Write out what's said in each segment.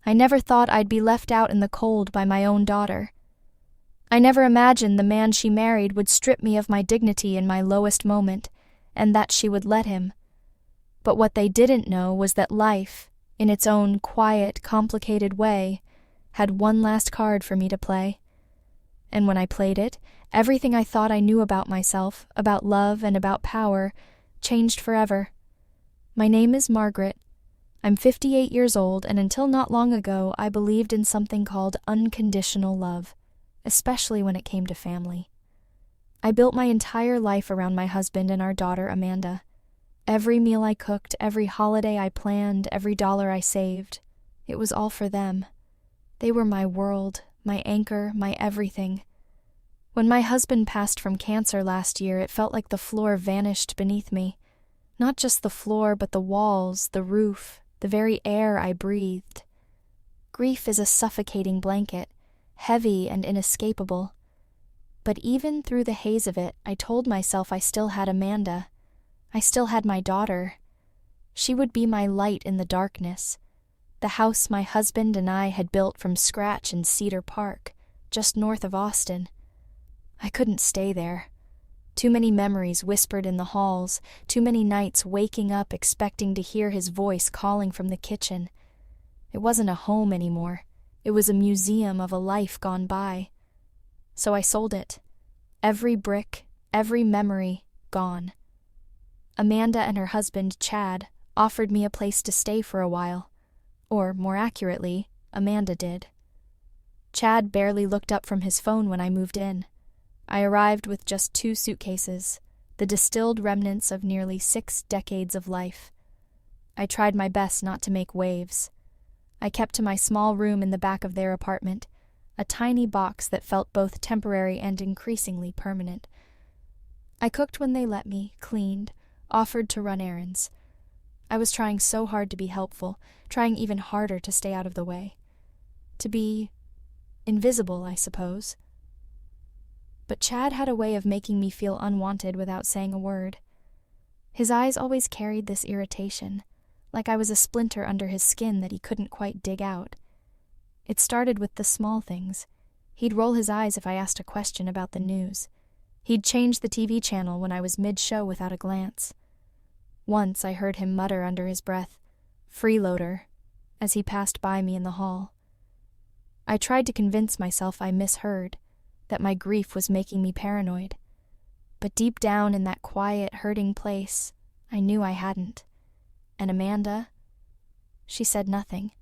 I never thought I'd be left out in the cold by my own daughter. I never imagined the man she married would strip me of my dignity in my lowest moment, and that she would let him. But what they didn't know was that life, in its own quiet, complicated way, had one last card for me to play. And when I played it, everything I thought I knew about myself, about love and about power, changed forever. My name is Margaret. I'm 58 years old, and until not long ago, I believed in something called unconditional love, especially when it came to family. I built my entire life around my husband and our daughter, Amanda. Every meal I cooked, every holiday I planned, every dollar I saved, it was all for them. They were my world, my anchor, my everything. When my husband passed from cancer last year, it felt like the floor vanished beneath me. Not just the floor, but the walls, the roof, the very air I breathed. Grief is a suffocating blanket, heavy and inescapable. But even through the haze of it, I told myself I still had Amanda. I still had my daughter. She would be my light in the darkness. The house my husband and I had built from scratch in Cedar Park, just north of Austin. I couldn't stay there. Too many memories whispered in the halls, too many nights waking up expecting to hear his voice calling from the kitchen. It wasn't a home anymore. It was a museum of a life gone by. So I sold it. Every brick, every memory, gone. Amanda and her husband, Chad, offered me a place to stay for a while. Or, more accurately, Amanda did. Chad barely looked up from his phone when I moved in. I arrived with just 2 suitcases, the distilled remnants of nearly 6 decades of life. I tried my best not to make waves. I kept to my small room in the back of their apartment, a tiny box that felt both temporary and increasingly permanent. I cooked when they let me, cleaned, offered to run errands. I was trying so hard to be helpful, trying even harder to stay out of the way. To be invisible, I suppose. But Chad had a way of making me feel unwanted without saying a word. His eyes always carried this irritation, like I was a splinter under his skin that he couldn't quite dig out. It started with the small things. He'd roll his eyes if I asked a question about the news. He'd change the TV channel when I was mid-show without a glance. Once I heard him mutter under his breath, "Freeloader," as he passed by me in the hall. I tried to convince myself I misheard, that my grief was making me paranoid. But deep down in that quiet, hurting place, I knew I hadn't. And Amanda? She said nothing.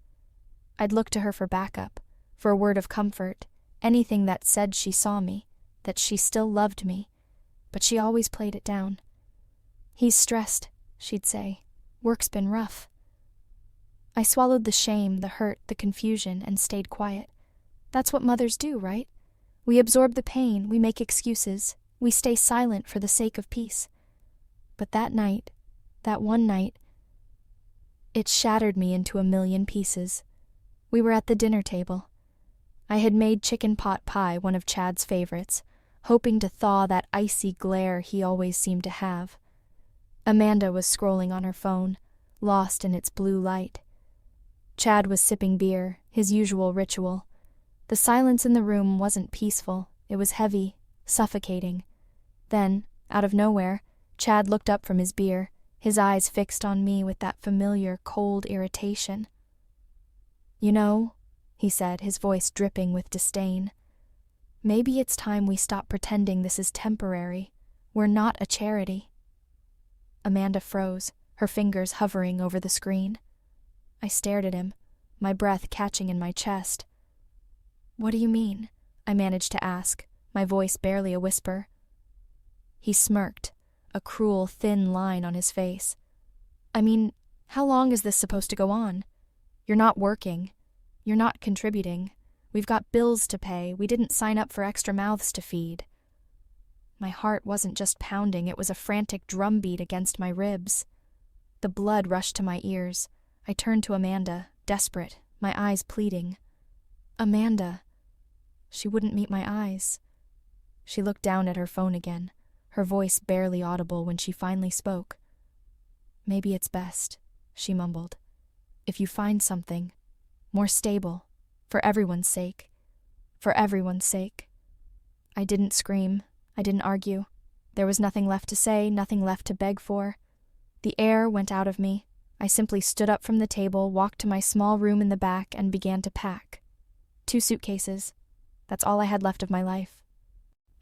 I'd look to her for backup, for a word of comfort, anything that said she saw me, that she still loved me, but she always played it down. "He's stressed," she'd say. "Work's been rough." I swallowed the shame, the hurt, the confusion, and stayed quiet. That's what mothers do, right? We absorb the pain, we make excuses, we stay silent for the sake of peace. But that night, that one night, it shattered me into a million pieces. We were at the dinner table. I had made chicken pot pie, one of Chad's favorites, hoping to thaw that icy glare he always seemed to have. Amanda was scrolling on her phone, lost in its blue light. Chad was sipping beer, his usual ritual. The silence in the room wasn't peaceful, it was heavy, suffocating. Then, out of nowhere, Chad looked up from his beer, his eyes fixed on me with that familiar, cold irritation. "You know," he said, his voice dripping with disdain, "maybe it's time we stop pretending this is temporary. We're not a charity." Amanda froze, her fingers hovering over the screen. I stared at him, my breath catching in my chest. "What do you mean?" I managed to ask, my voice barely a whisper. He smirked, a cruel, thin line on his face. "I mean, how long is this supposed to go on? You're not working. You're not contributing. We've got bills to pay. We didn't sign up for extra mouths to feed." My heart wasn't just pounding, it was a frantic drumbeat against my ribs. The blood rushed to my ears. I turned to Amanda, desperate, my eyes pleading. "Amanda." She wouldn't meet my eyes. She looked down at her phone again, her voice barely audible when she finally spoke. "Maybe it's best," she mumbled. "If you find something, more stable, for everyone's sake. For everyone's sake. I didn't scream. I didn't argue. There was nothing left to say, nothing left to beg for. The air went out of me. I simply stood up from the table, walked to my small room in the back, and began to pack. 2 suitcases. That's all I had left of my life.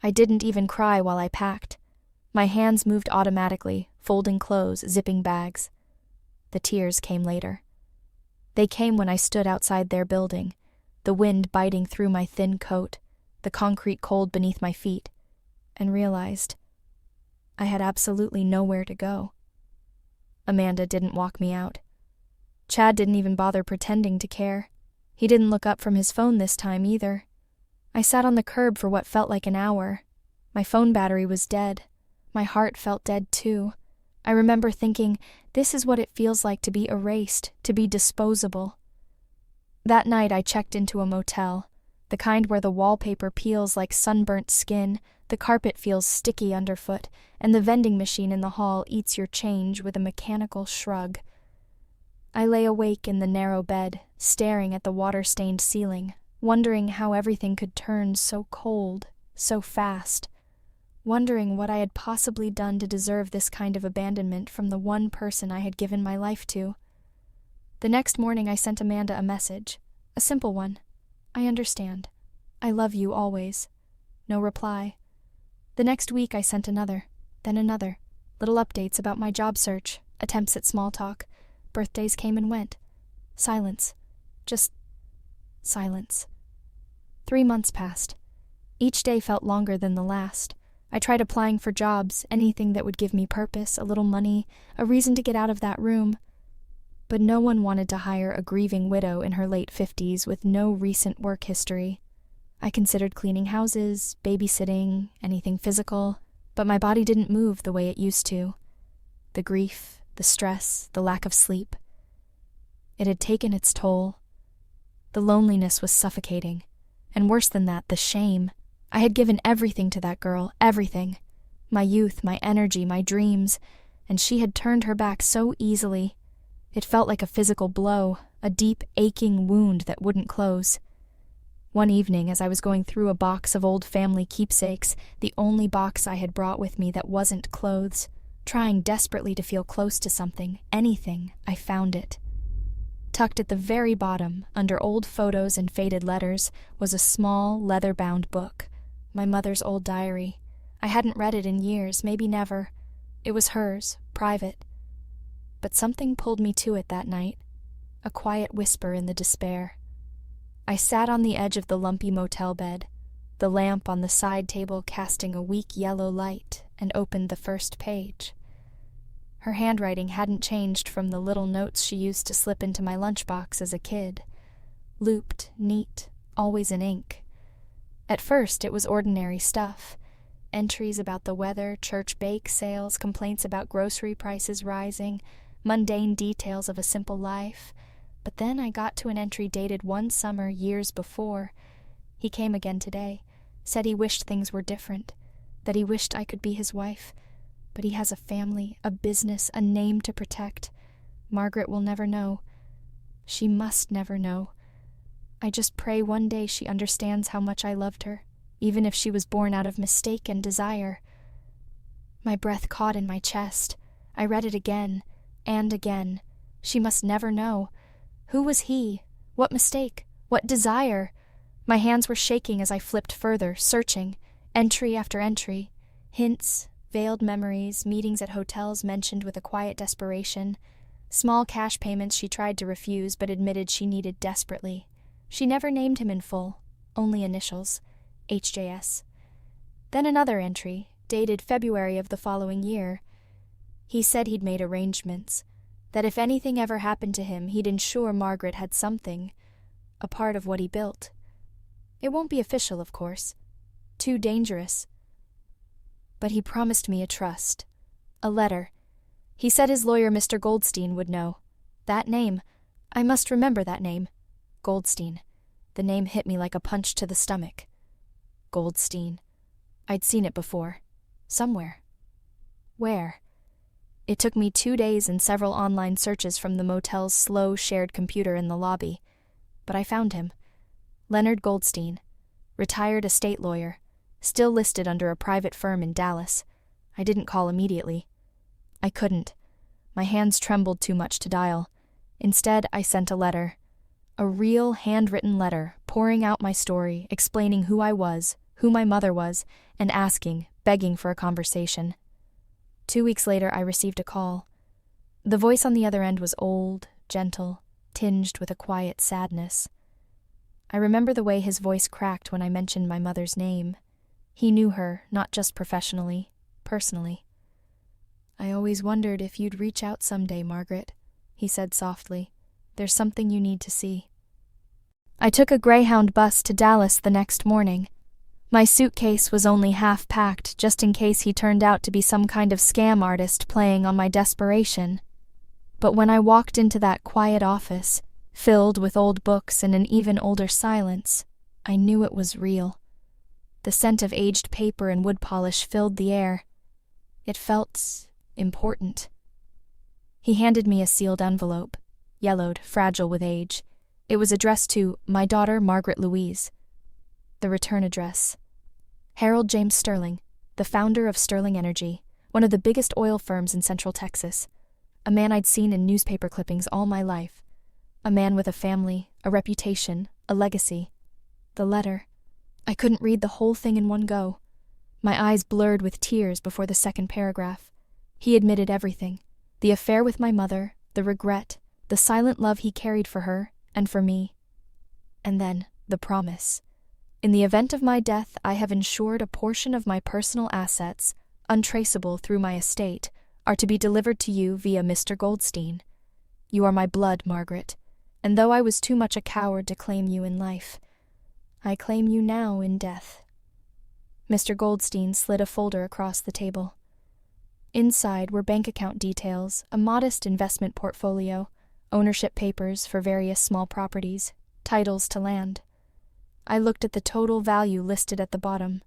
I didn't even cry while I packed. My hands moved automatically, folding clothes, zipping bags. The tears came later. They came when I stood outside their building, the wind biting through my thin coat, the concrete cold beneath my feet, and realized I had absolutely nowhere to go. Amanda didn't walk me out. Chad didn't even bother pretending to care. He didn't look up from his phone this time either. I sat on the curb for what felt like an hour. My phone battery was dead. My heart felt dead too. I remember thinking, this is what it feels like to be erased, to be disposable. That night I checked into a motel, the kind where the wallpaper peels like sunburnt skin, the carpet feels sticky underfoot, and the vending machine in the hall eats your change with a mechanical shrug. I lay awake in the narrow bed, staring at the water-stained ceiling, wondering how everything could turn so cold, so fast, wondering what I had possibly done to deserve this kind of abandonment from the one person I had given my life to. The next morning I sent Amanda a message, a simple one. I understand. I love you always. No reply. The next week I sent another, then another, little updates about my job search, attempts at small talk. Birthdays came and went. Silence. Just silence. 3 months passed. Each day felt longer than the last. I tried applying for jobs, anything that would give me purpose, a little money, a reason to get out of that room. But no one wanted to hire a grieving widow in her late 50s with no recent work history. I considered cleaning houses, babysitting, anything physical, but my body didn't move the way it used to. The grief, the stress, the lack of sleep. It had taken its toll. The loneliness was suffocating, and worse than that, the shame. I had given everything to that girl, everything. My youth, my energy, my dreams, and she had turned her back so easily. It felt like a physical blow, a deep, aching wound that wouldn't close. One evening, as I was going through a box of old family keepsakes, the only box I had brought with me that wasn't clothes, trying desperately to feel close to something, anything, I found it. Tucked at the very bottom, under old photos and faded letters, was a small, leather-bound book, my mother's old diary. I hadn't read it in years, maybe never. It was hers, private. But something pulled me to it that night, a quiet whisper in the despair. I sat on the edge of the lumpy motel bed, the lamp on the side table casting a weak yellow light, and opened the first page. Her handwriting hadn't changed from the little notes she used to slip into my lunchbox as a kid. Looped, neat, always in ink. At first it was ordinary stuff. Entries about the weather, church bake sales, complaints about grocery prices rising, mundane details of a simple life. But then I got to an entry dated one summer years before. He came again today, said he wished things were different, that he wished I could be his wife. But he has a family, a business, a name to protect. Margaret will never know. She must never know. I just pray one day she understands how much I loved her, even if she was born out of mistake and desire. My breath caught in my chest. I read it again, and again. She must never know. Who was he? What mistake? What desire? My hands were shaking as I flipped further, searching, entry after entry. Hints, veiled memories, meetings at hotels mentioned with a quiet desperation. Small cash payments she tried to refuse but admitted she needed desperately. She never named him in full, only initials, HJS. Then another entry, dated February of the following year. He said he'd made arrangements, that if anything ever happened to him, he'd ensure Margaret had something, a part of what he built. It won't be official, of course. Too dangerous. But he promised me a trust, a letter. He said his lawyer, Mr. Goldstein, would know. That name. I must remember that name. Goldstein. The name hit me like a punch to the stomach. Goldstein. I'd seen it before. Somewhere. Where? It took me 2 days and several online searches from the motel's slow, shared computer in the lobby. but I found him. Leonard Goldstein, retired estate lawyer, still listed under a private firm in Dallas. I didn't call immediately. I couldn't. My hands trembled too much to dial. Instead, I sent a letter. A real handwritten letter, pouring out my story, explaining who I was, who my mother was, and begging for a conversation. 2 weeks later, I received a call. The voice on the other end was old, gentle, tinged with a quiet sadness. I remember the way his voice cracked when I mentioned my mother's name. He knew her, not just professionally, personally. "I always wondered if you'd reach out someday, Margaret," he said softly. "There's something you need to see." I took a Greyhound bus to Dallas the next morning. My suitcase was only half packed, just in case he turned out to be some kind of scam artist playing on my desperation. But when I walked into that quiet office, filled with old books and an even older silence, I knew it was real. The scent of aged paper and wood polish filled the air. It felt important. He handed me a sealed envelope, yellowed, fragile with age. It was addressed to my daughter, Margaret Louise. The return address. Harold James Sterling, the founder of Sterling Energy, one of the biggest oil firms in Central Texas. A man I'd seen in newspaper clippings all my life. A man with a family, a reputation, a legacy. The letter. I couldn't read the whole thing in one go. My eyes blurred with tears before the second paragraph. He admitted everything. The affair with my mother, the regret, the silent love he carried for her and for me. And then, the promise. In the event of my death, I have ensured a portion of my personal assets, untraceable through my estate, are to be delivered to you via Mr. Goldstein. You are my blood, Margaret, and though I was too much a coward to claim you in life, I claim you now in death. Mr. Goldstein slid a folder across the table. Inside were bank account details, a modest investment portfolio, ownership papers for various small properties, titles to land. I looked at the total value listed at the bottom,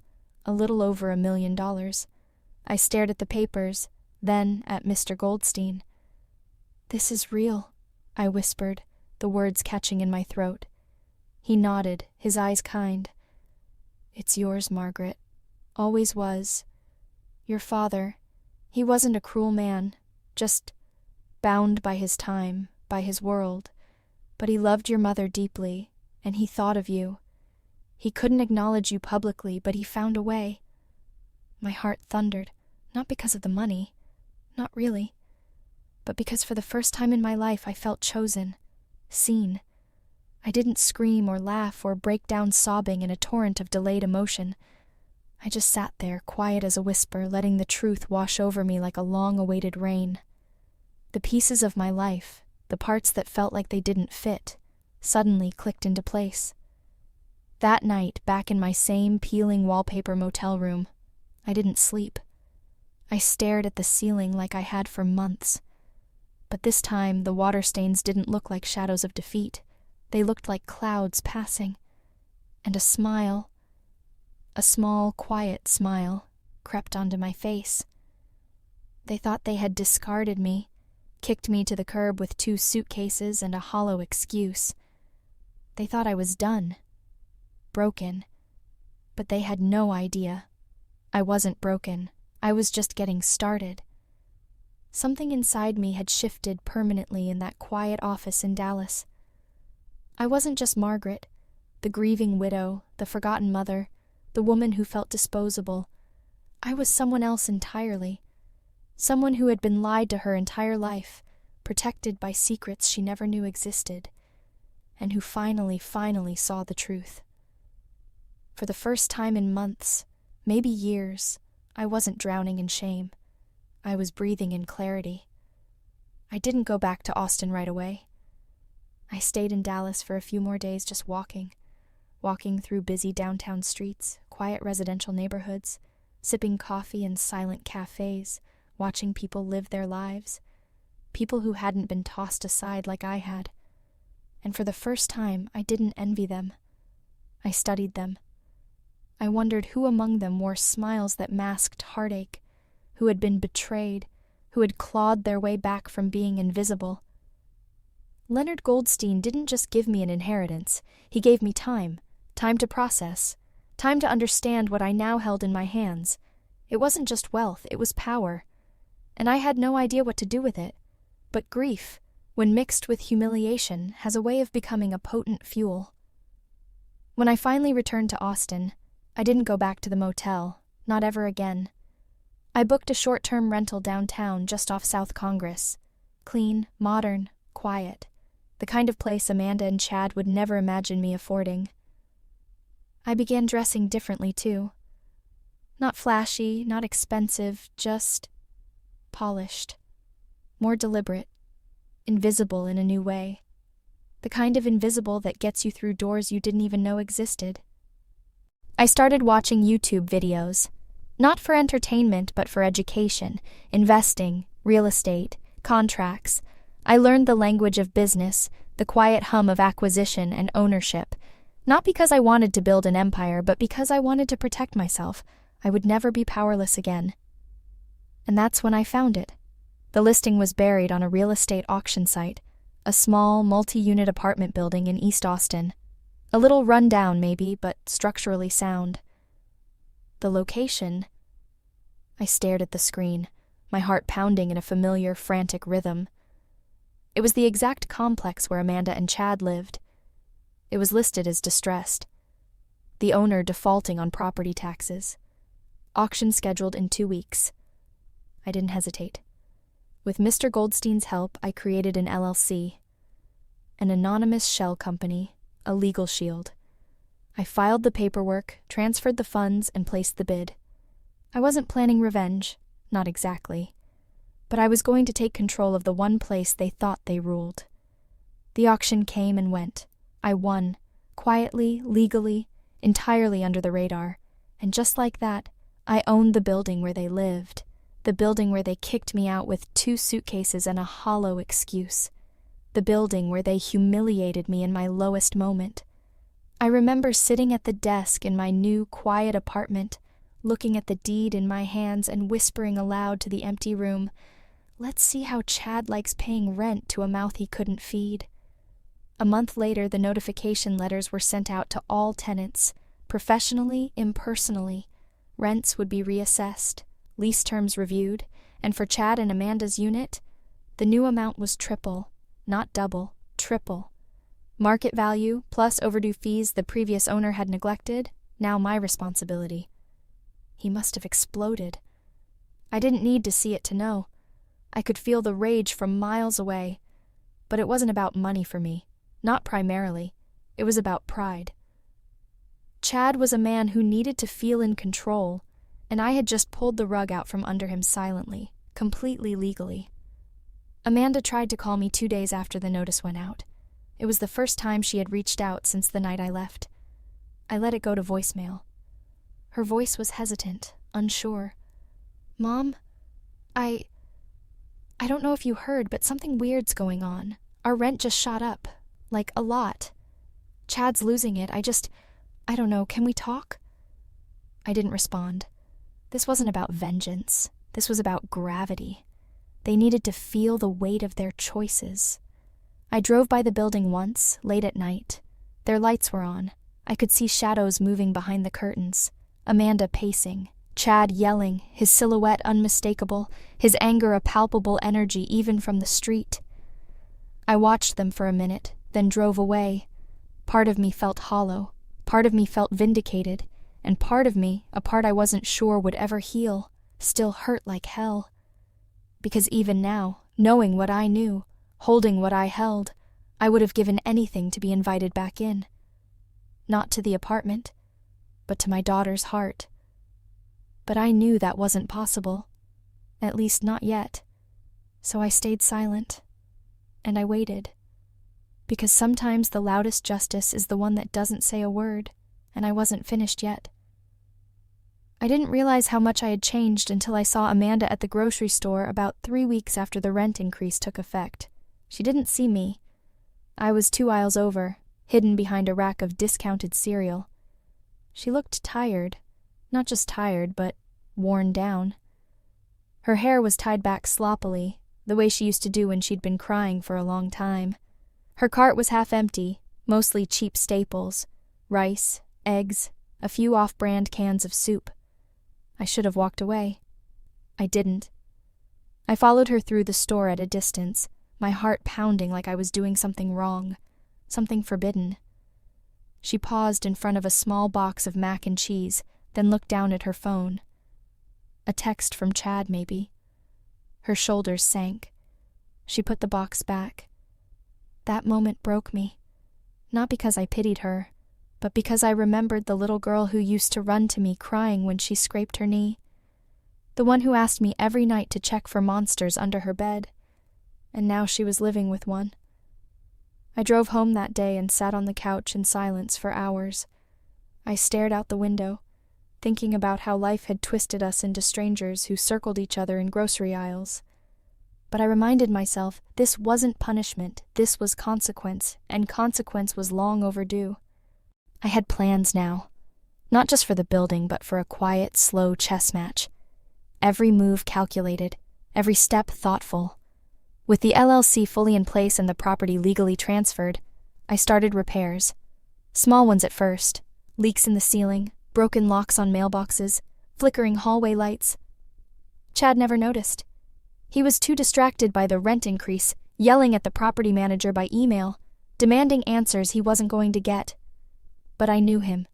a little over $1 million. I stared at the papers, then at Mr. Goldstein. "This is real," I whispered, the words catching in my throat. He nodded, his eyes kind. "It's yours, Margaret. Always was. Your father, he wasn't a cruel man, just bound by his time, by his world. But he loved your mother deeply, and he thought of you. He couldn't acknowledge you publicly, but he found a way." My heart thundered, not because of the money, not really, but because for the first time in my life I felt chosen, seen. I didn't scream or laugh or break down sobbing in a torrent of delayed emotion. I just sat there, quiet as a whisper, letting the truth wash over me like a long-awaited rain. The pieces of my life, the parts that felt like they didn't fit, suddenly clicked into place. That night, back in my same peeling wallpaper motel room, I didn't sleep. I stared at the ceiling like I had for months. But this time, the water stains didn't look like shadows of defeat. They looked like clouds passing. And a smile, a small, quiet smile, crept onto my face. They thought they had discarded me, kicked me to the curb with 2 suitcases and a hollow excuse. They thought I was done, broken. But they had no idea. I wasn't broken. I was just getting started. Something inside me had shifted permanently in that quiet office in Dallas. I wasn't just Margaret, the grieving widow, the forgotten mother, the woman who felt disposable. I was someone else entirely. Someone who had been lied to her entire life, protected by secrets she never knew existed, and who finally saw the truth. For the first time in months, maybe years, I wasn't drowning in shame. I was breathing in clarity. I didn't go back to Austin right away. I stayed in Dallas for a few more days just walking through busy downtown streets, quiet residential neighborhoods, sipping coffee in silent cafes, watching people live their lives, people who hadn't been tossed aside like I had. And for the first time, I didn't envy them. I studied them. I wondered who among them wore smiles that masked heartache, who had been betrayed, who had clawed their way back from being invisible. Leonard Goldstein didn't just give me an inheritance, he gave me time to process, time to understand what I now held in my hands. It wasn't just wealth, it was power. And I had no idea what to do with it. But grief, when mixed with humiliation, has a way of becoming a potent fuel. When I finally returned to Austin, I didn't go back to the motel, not ever again. I booked a short-term rental downtown just off South Congress. Clean, modern, quiet. The kind of place Amanda and Chad would never imagine me affording. I began dressing differently, too. Not flashy, not expensive, just polished. More deliberate. Invisible in a new way. The kind of invisible that gets you through doors you didn't even know existed. I started watching YouTube videos. Not for entertainment, but for education, investing, real estate, contracts. I learned the language of business, the quiet hum of acquisition and ownership. Not because I wanted to build an empire, but because I wanted to protect myself. I would never be powerless again. And that's when I found it. The listing was buried on a real estate auction site, a small, multi-unit apartment building in East Austin. A little run-down, maybe, but structurally sound. The location. I stared at the screen, my heart pounding in a familiar, frantic rhythm. It was the exact complex where Amanda and Chad lived. It was listed as distressed. The owner defaulting on property taxes. Auction scheduled in 2 weeks. I didn't hesitate. With Mr. Goldstein's help, I created an LLC. An anonymous shell company, a legal shield. I filed the paperwork, transferred the funds, and placed the bid. I wasn't planning revenge, not exactly. But I was going to take control of the one place they thought they ruled. The auction came and went. I won, quietly, legally, entirely under the radar. And just like that, I owned the building where they lived. The building where they kicked me out with 2 suitcases and a hollow excuse. The building where they humiliated me in my lowest moment. I remember sitting at the desk in my new, quiet apartment, looking at the deed in my hands and whispering aloud to the empty room, "Let's see how Chad likes paying rent to a mouth he couldn't feed." A month later, the notification letters were sent out to all tenants, professionally, impersonally. Rents would be reassessed, lease terms reviewed, and for Chad and Amanda's unit, the new amount was triple, not double, triple. Market value, plus overdue fees the previous owner had neglected, now my responsibility. He must have exploded. I didn't need to see it to know. I could feel the rage from miles away. But it wasn't about money for me. Not primarily. It was about pride. Chad was a man who needed to feel in control, and I had just pulled the rug out from under him silently, completely legally. Amanda tried to call me 2 days after the notice went out. It was the first time she had reached out since the night I left. I let it go to voicemail. Her voice was hesitant, unsure. "Mom, I don't know if you heard, but something weird's going on. Our rent just shot up. Like, a lot. Chad's losing it. I don't know, can we talk?" I didn't respond. This wasn't about vengeance. This was about gravity. They needed to feel the weight of their choices. I drove by the building once, late at night. Their lights were on. I could see shadows moving behind the curtains. Amanda pacing, Chad yelling, his silhouette unmistakable, his anger a palpable energy even from the street. I watched them for a minute, then drove away. Part of me felt hollow, part of me felt vindicated, and part of me, a part I wasn't sure would ever heal, still hurt like hell. Because even now, knowing what I knew, holding what I held, I would have given anything to be invited back in. Not to the apartment, but to my daughter's heart. But I knew that wasn't possible, at least not yet. So I stayed silent, and I waited. Because sometimes the loudest justice is the one that doesn't say a word, and I wasn't finished yet. I didn't realize how much I had changed until I saw Amanda at the grocery store about 3 weeks after the rent increase took effect. She didn't see me. I was 2 aisles over, hidden behind a rack of discounted cereal. She looked tired. Not just tired, but worn down. Her hair was tied back sloppily, the way she used to do when she'd been crying for a long time. Her cart was half empty, mostly cheap staples, rice, eggs, a few off-brand cans of soup. I should have walked away. I didn't. I followed her through the store at a distance, my heart pounding like I was doing something wrong, something forbidden. She paused in front of a small box of mac and cheese, then looked down at her phone. A text from Chad, maybe. Her shoulders sank. She put the box back. That moment broke me. Not because I pitied her, but because I remembered the little girl who used to run to me crying when she scraped her knee. The one who asked me every night to check for monsters under her bed. And now she was living with one. I drove home that day and sat on the couch in silence for hours. I stared out the window, thinking about how life had twisted us into strangers who circled each other in grocery aisles. But I reminded myself this wasn't punishment, this was consequence, and consequence was long overdue. I had plans now, not just for the building, but for a quiet, slow chess match. Every move calculated, every step thoughtful. With the LLC fully in place and the property legally transferred, I started repairs. Small ones at first, leaks in the ceiling, broken locks on mailboxes, flickering hallway lights. Chad never noticed. He was too distracted by the rent increase, yelling at the property manager by email, demanding answers he wasn't going to get. But I knew him,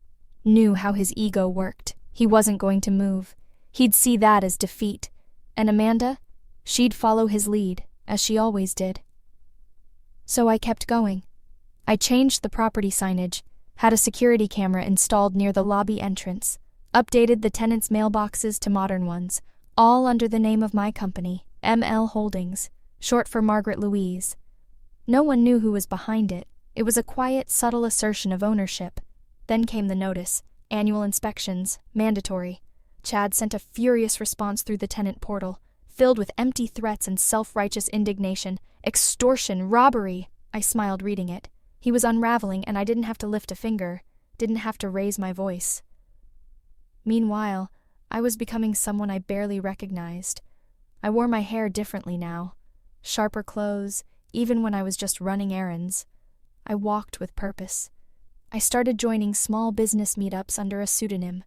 knew how his ego worked. He wasn't going to move. He'd see that as defeat. And Amanda? She'd follow his lead, as she always did. So I kept going. I changed the property signage, had a security camera installed near the lobby entrance, updated the tenants' mailboxes to modern ones, all under the name of my company, ML Holdings, short for Margaret Louise. No one knew who was behind it. It was a quiet, subtle assertion of ownership. Then came the notice. Annual inspections, mandatory. Chad sent a furious response through the tenant portal, filled with empty threats and self-righteous indignation. Extortion, robbery. I smiled reading it. He was unraveling, and I didn't have to lift a finger, didn't have to raise my voice. Meanwhile, I was becoming someone I barely recognized. I wore my hair differently now. Sharper clothes, even when I was just running errands. I walked with purpose. I started joining small business meetups under a pseudonym,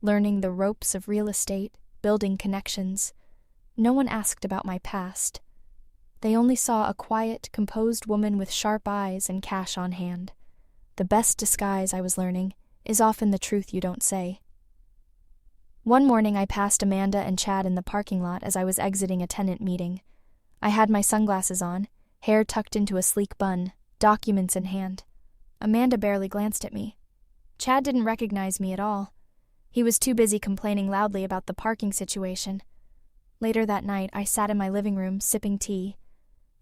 learning the ropes of real estate, building connections. No one asked about my past. They only saw a quiet, composed woman with sharp eyes and cash on hand. The best disguise, I was learning, is often the truth you don't say. One morning I passed Amanda and Chad in the parking lot as I was exiting a tenant meeting. I had my sunglasses on, hair tucked into a sleek bun, documents in hand. Amanda barely glanced at me. Chad didn't recognize me at all. He was too busy complaining loudly about the parking situation. Later that night, I sat in my living room, sipping tea,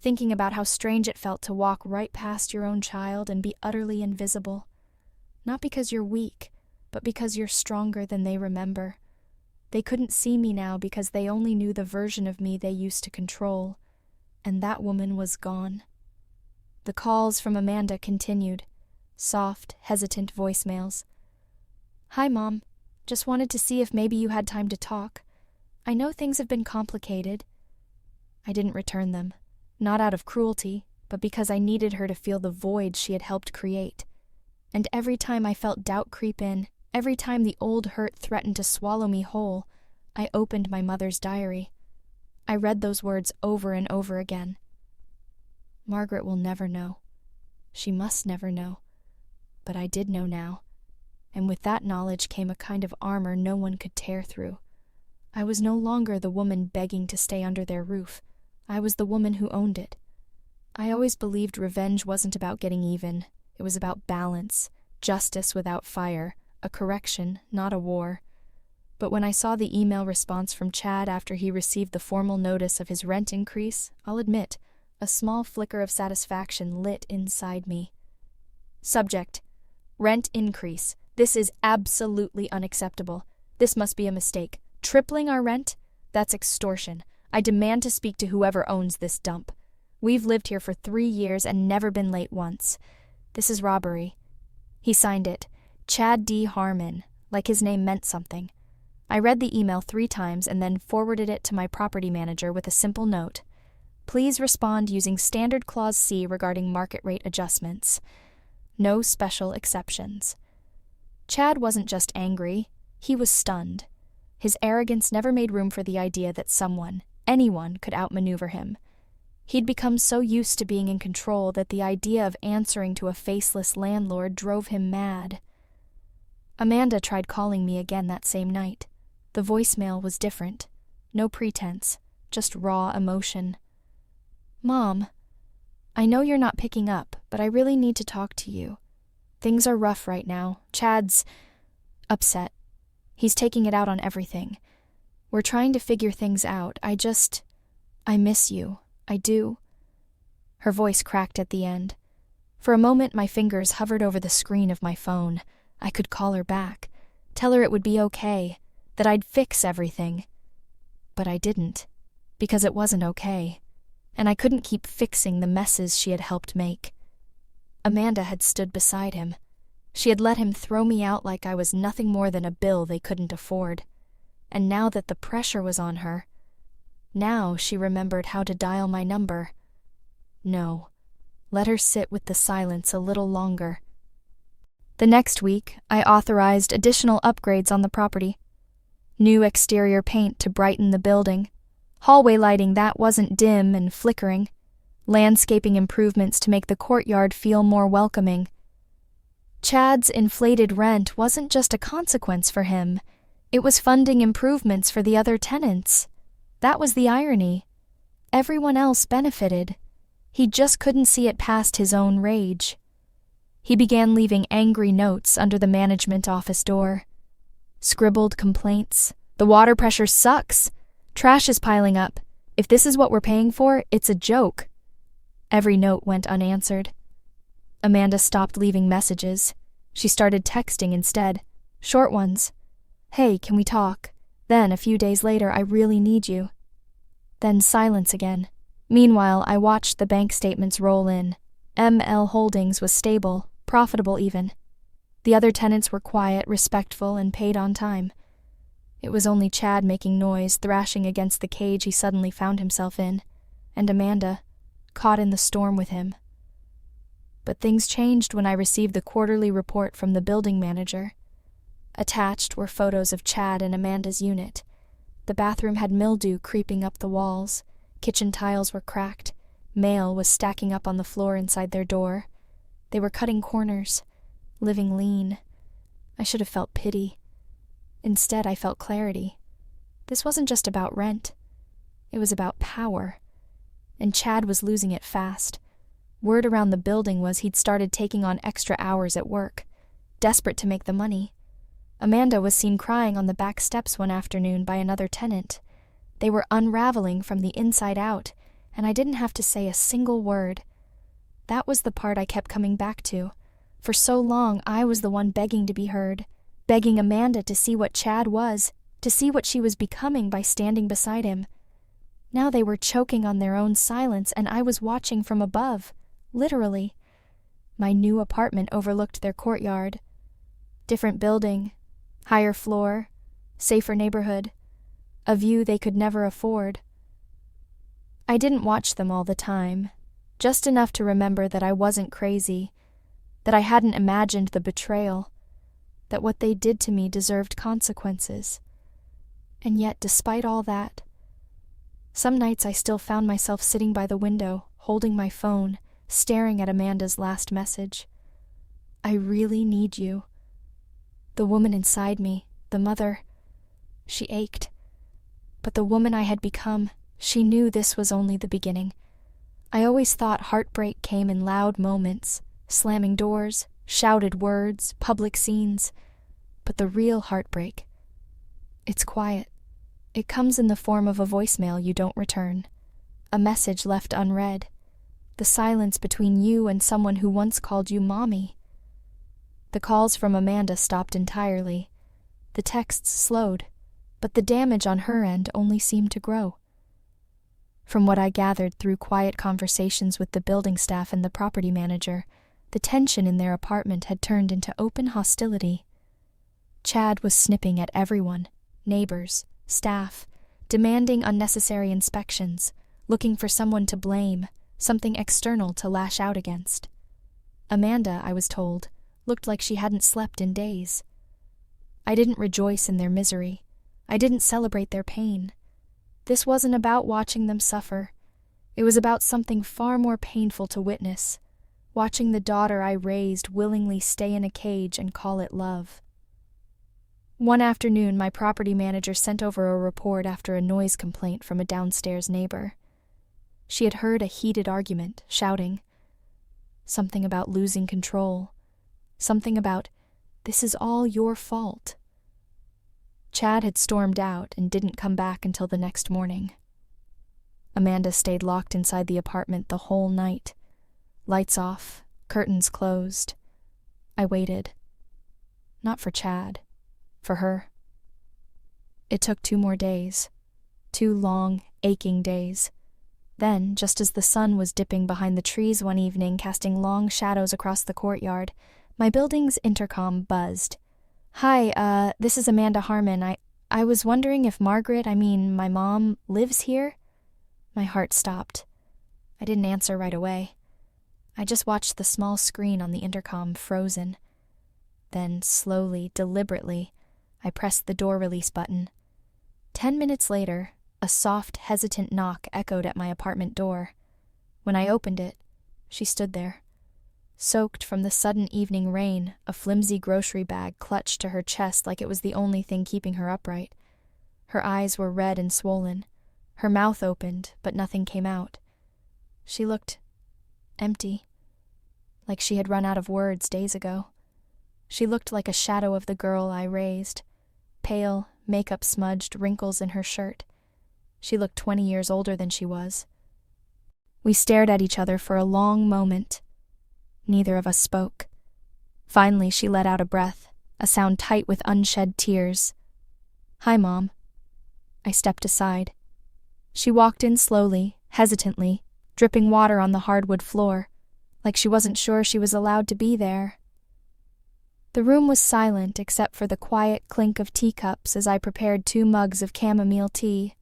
thinking about how strange it felt to walk right past your own child and be utterly invisible. Not because you're weak, but because you're stronger than they remember. They couldn't see me now because they only knew the version of me they used to control, and that woman was gone. The calls from Amanda continued, soft, hesitant voicemails. "Hi, Mom. Just wanted to see if maybe you had time to talk. I know things have been complicated." I didn't return them, not out of cruelty, but because I needed her to feel the void she had helped create. And every time I felt doubt creep in, every time the old hurt threatened to swallow me whole, I opened my mother's diary. I read those words over and over again. Margaret will never know. She must never know. But I did know now. And with that knowledge came a kind of armor no one could tear through. I was no longer the woman begging to stay under their roof. I was the woman who owned it. I always believed revenge wasn't about getting even. It was about balance, justice without fire, a correction, not a war. But when I saw the email response from Chad after he received the formal notice of his rent increase, I'll admit, a small flicker of satisfaction lit inside me. Subject: rent increase. This is absolutely unacceptable. This must be a mistake. Tripling our rent? That's extortion. I demand to speak to whoever owns this dump. We've lived here for 3 years and never been late once. This is robbery. He signed it, Chad D. Harmon, like his name meant something. I read the email 3 times and then forwarded it to my property manager with a simple note. Please respond using standard clause C regarding market rate adjustments. No special exceptions. Chad wasn't just angry, he was stunned. His arrogance never made room for the idea that someone, anyone, could outmaneuver him. He'd become so used to being in control that the idea of answering to a faceless landlord drove him mad. Amanda tried calling me again that same night. The voicemail was different. No pretense, just raw emotion. "Mom, I know you're not picking up, but I really need to talk to you. Things are rough right now. Chad's upset. He's taking it out on everything. We're trying to figure things out. I miss you. I do." Her voice cracked at the end. For a moment, my fingers hovered over the screen of my phone. I could call her back, tell her it would be okay, that I'd fix everything. But I didn't, because it wasn't okay, and I couldn't keep fixing the messes she had helped make. Amanda had stood beside him. She had let him throw me out like I was nothing more than a bill they couldn't afford. And now that the pressure was on her, now she remembered how to dial my number. No, let her sit with the silence a little longer. The next week, I authorized additional upgrades on the property. New exterior paint to brighten the building, hallway lighting that wasn't dim and flickering, landscaping improvements to make the courtyard feel more welcoming. Chad's inflated rent wasn't just a consequence for him, it was funding improvements for the other tenants. That was the irony. Everyone else benefited. He just couldn't see it past his own rage. He began leaving angry notes under the management office door. Scribbled complaints. "The water pressure sucks. Trash is piling up. If this is what we're paying for, it's a joke." Every note went unanswered. Amanda stopped leaving messages. She started texting instead. Short ones. "Hey, can we talk?" Then, a few days later, "I really need you." Then silence again. Meanwhile, I watched the bank statements roll in. ML Holdings was stable, profitable even. The other tenants were quiet, respectful, and paid on time. It was only Chad making noise, thrashing against the cage he suddenly found himself in, and Amanda, caught in the storm with him. But things changed when I received the quarterly report from the building manager. Attached were photos of Chad and Amanda's unit. The bathroom had mildew creeping up the walls, kitchen tiles were cracked, mail was stacking up on the floor inside their door. They were cutting corners, living lean. I should have felt pity. Instead, I felt clarity. This wasn't just about rent. It was about power. And Chad was losing it fast. Word around the building was he'd started taking on extra hours at work, desperate to make the money. Amanda was seen crying on the back steps one afternoon by another tenant. They were unraveling from the inside out, and I didn't have to say a single word. That was the part I kept coming back to. For so long, I was the one begging to be heard, begging Amanda to see what Chad was, to see what she was becoming by standing beside him. Now they were choking on their own silence, and I was watching from above, literally. My new apartment overlooked their courtyard. Different building, higher floor, safer neighborhood, a view they could never afford. I didn't watch them all the time, just enough to remember that I wasn't crazy, that I hadn't imagined the betrayal, that what they did to me deserved consequences. And yet, despite all that, some nights I still found myself sitting by the window, holding my phone, staring at Amanda's last message. "I really need you." The woman inside me, the mother, she ached. But the woman I had become, she knew this was only the beginning. I always thought heartbreak came in loud moments, slamming doors, shouted words, public scenes. But the real heartbreak, it's quiet. It comes in the form of a voicemail you don't return, a message left unread, the silence between you and someone who once called you mommy. The calls from Amanda stopped entirely. The texts slowed, but the damage on her end only seemed to grow. From what I gathered through quiet conversations with the building staff and the property manager, the tension in their apartment had turned into open hostility. Chad was snipping at everyone, neighbors, staff, demanding unnecessary inspections, looking for someone to blame, something external to lash out against. Amanda, I was told, looked like she hadn't slept in days. I didn't rejoice in their misery. I didn't celebrate their pain. This wasn't about watching them suffer. It was about something far more painful to witness, watching the daughter I raised willingly stay in a cage and call it love. One afternoon, my property manager sent over a report after a noise complaint from a downstairs neighbor. She had heard a heated argument, shouting. Something about losing control. Something about, "This is all your fault." Chad had stormed out and didn't come back until the next morning. Amanda stayed locked inside the apartment the whole night. Lights off, curtains closed. I waited. Not for Chad. For her. It took 2 more days. 2 long, aching days. Then, just as the sun was dipping behind the trees one evening, casting long shadows across the courtyard, my building's intercom buzzed. "Hi, this is Amanda Harmon. I was wondering if my mom, lives here?" My heart stopped. I didn't answer right away. I just watched the small screen on the intercom frozen. Then, slowly, deliberately, I pressed the door release button. 10 minutes later, a soft, hesitant knock echoed at my apartment door. When I opened it, she stood there. Soaked from the sudden evening rain, a flimsy grocery bag clutched to her chest like it was the only thing keeping her upright. Her eyes were red and swollen. Her mouth opened, but nothing came out. She looked empty, like she had run out of words days ago. She looked like a shadow of the girl I raised. Pale, makeup smudged, wrinkles in her shirt. She looked 20 years older than she was. We stared at each other for a long moment. Neither of us spoke. Finally, she let out a breath, a sound tight with unshed tears. "Hi, Mom." I stepped aside. She walked in slowly, hesitantly, dripping water on the hardwood floor, like she wasn't sure she was allowed to be there. The room was silent except for the quiet clink of teacups as I prepared 2 mugs of chamomile tea.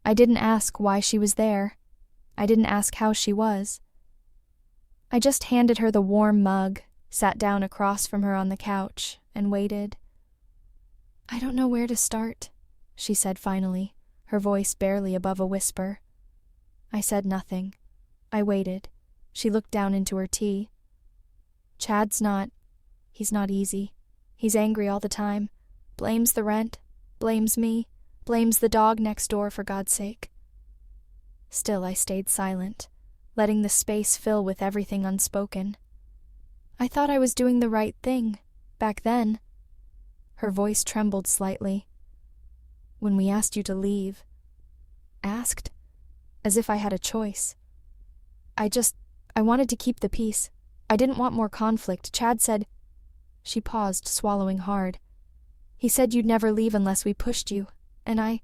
I didn't ask why she was there. I didn't ask how she was. I just handed her the warm mug, sat down across from her on the couch, and waited. "I don't know where to start," she said finally, her voice barely above a whisper. I said nothing. I waited. She looked down into her tea. He's not easy. He's angry all the time. Blames the rent. Blames me. Blames the dog next door, for God's sake. Still, I stayed silent, letting the space fill with everything unspoken. I thought I was doing the right thing, back then. Her voice trembled slightly. "When we asked you to leave." Asked? As if I had a choice. I wanted to keep the peace. I didn't want more conflict. Chad said... She paused, swallowing hard. "He said you'd never leave unless we pushed you, and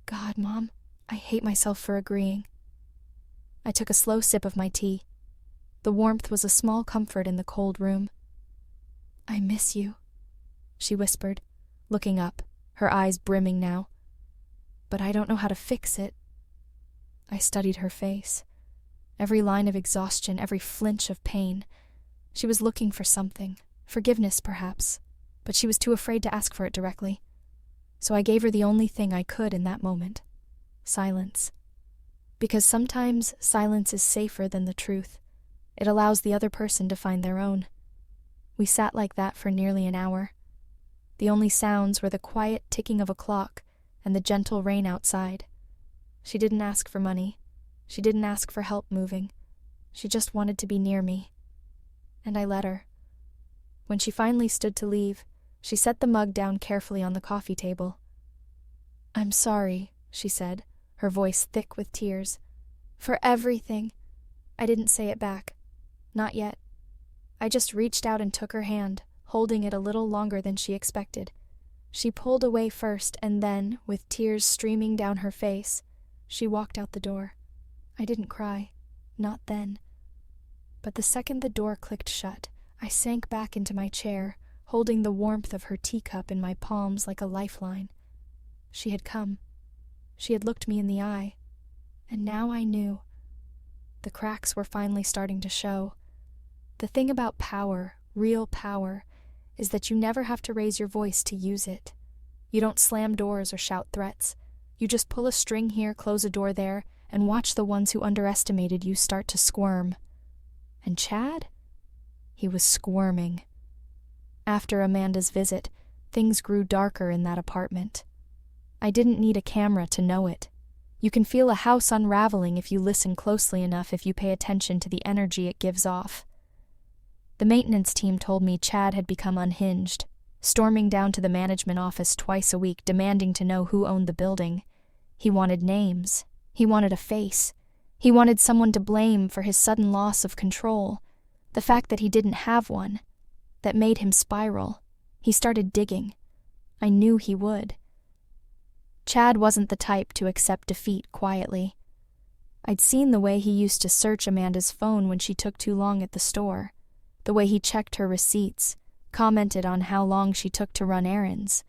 God, Mom, I hate myself for agreeing." I took a slow sip of my tea. The warmth was a small comfort in the cold room. "I miss you," she whispered, looking up, her eyes brimming now. "But I don't know how to fix it." I studied her face. Every line of exhaustion, every flinch of pain. She was looking for something. Forgiveness, perhaps, but she was too afraid to ask for it directly. So I gave her the only thing I could in that moment. Silence. Because sometimes silence is safer than the truth. It allows the other person to find their own. We sat like that for nearly an hour. The only sounds were the quiet ticking of a clock and the gentle rain outside. She didn't ask for money. She didn't ask for help moving. She just wanted to be near me. And I let her. When she finally stood to leave, she set the mug down carefully on the coffee table. "I'm sorry," she said, her voice thick with tears. "For everything." I didn't say it back. Not yet. I just reached out and took her hand, holding it a little longer than she expected. She pulled away first, and then, with tears streaming down her face, she walked out the door. I didn't cry. Not then. But the second the door clicked shut, I sank back into my chair, holding the warmth of her teacup in my palms like a lifeline. She had come. She had looked me in the eye. And now I knew. The cracks were finally starting to show. The thing about power, real power, is that you never have to raise your voice to use it. You don't slam doors or shout threats. You just pull a string here, close a door there, and watch the ones who underestimated you start to squirm. And Chad? He was squirming. After Amanda's visit, things grew darker in that apartment. I didn't need a camera to know it. You can feel a house unraveling if you listen closely enough, if you pay attention to the energy it gives off. The maintenance team told me Chad had become unhinged, storming down to the management office twice a week, demanding to know who owned the building. He wanted names. He wanted a face. He wanted someone to blame for his sudden loss of control. The fact that he didn't have one. That made him spiral. He started digging. I knew he would. Chad wasn't the type to accept defeat quietly. I'd seen the way he used to search Amanda's phone when she took too long at the store. The way he checked her receipts, commented on how long she took to run errands.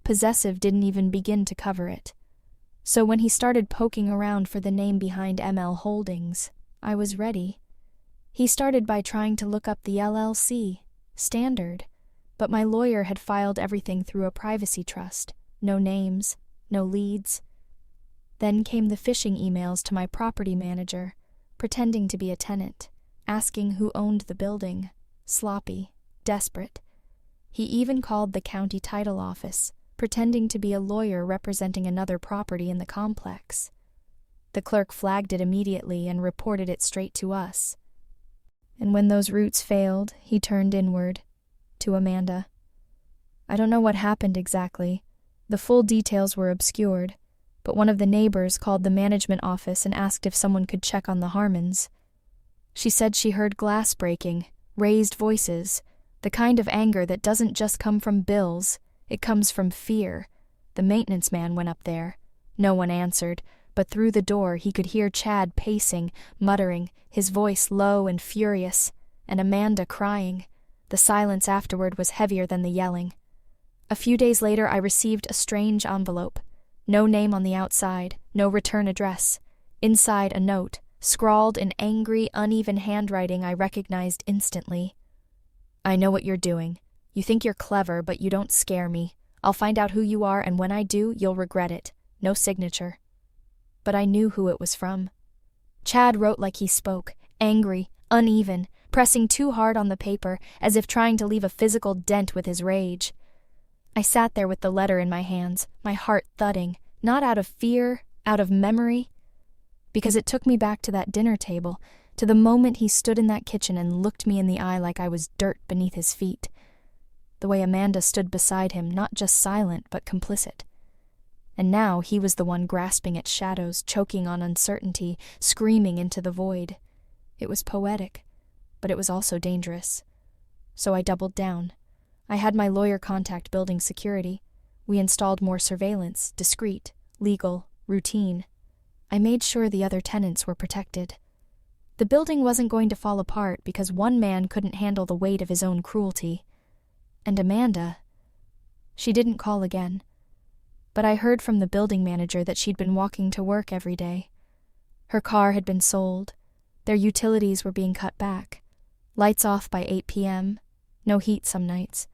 Possessive didn't even begin to cover it. So when he started poking around for the name behind ML Holdings, I was ready. He started by trying to look up the LLC, standard, but my lawyer had filed everything through a privacy trust. No names, no leads. Then came the phishing emails to my property manager, pretending to be a tenant, asking who owned the building, sloppy, desperate. He even called the county title office, pretending to be a lawyer representing another property in the complex. The clerk flagged it immediately and reported it straight to us. And when those routes failed, he turned inward, to Amanda. I don't know what happened exactly. The full details were obscured, but one of the neighbors called the management office and asked if someone could check on the Harmons. She said she heard glass breaking, raised voices, the kind of anger that doesn't just come from bills, it comes from fear. The maintenance man went up there. No one answered, but through the door he could hear Chad pacing, muttering, his voice low and furious, and Amanda crying. The silence afterward was heavier than the yelling. A few days later I received a strange envelope. No name on the outside, no return address. Inside a note, scrawled in angry, uneven handwriting I recognized instantly. I know what you're doing. You think you're clever, but you don't scare me. I'll find out who you are, and when I do, you'll regret it. No signature. But I knew who it was from. Chad wrote like he spoke, angry, uneven, pressing too hard on the paper, as if trying to leave a physical dent with his rage. I sat there with the letter in my hands, my heart thudding, not out of fear, out of memory, because it took me back to that dinner table, to the moment he stood in that kitchen and looked me in the eye like I was dirt beneath his feet. The way Amanda stood beside him, not just silent, but complicit. And now he was the one grasping at shadows, choking on uncertainty, screaming into the void. It was poetic, but it was also dangerous. So I doubled down. I had my lawyer contact building security. We installed more surveillance, discreet, legal, routine. I made sure the other tenants were protected. The building wasn't going to fall apart because one man couldn't handle the weight of his own cruelty. And Amanda, she didn't call again. But I heard from the building manager that she'd been walking to work every day. Her car had been sold. Their utilities were being cut back. Lights off by 8 p.m. No heat some nights.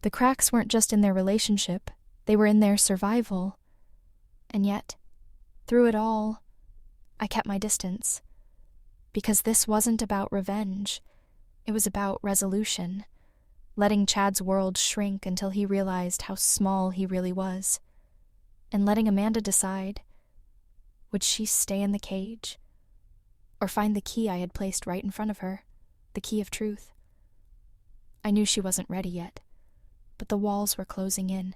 The cracks weren't just in their relationship. They were in their survival. And yet, through it all, I kept my distance. Because this wasn't about revenge. It was about resolution. Letting Chad's world shrink until he realized how small he really was. And letting Amanda decide, would she stay in the cage? Or find the key I had placed right in front of her, the key of truth? I knew she wasn't ready yet, but the walls were closing in,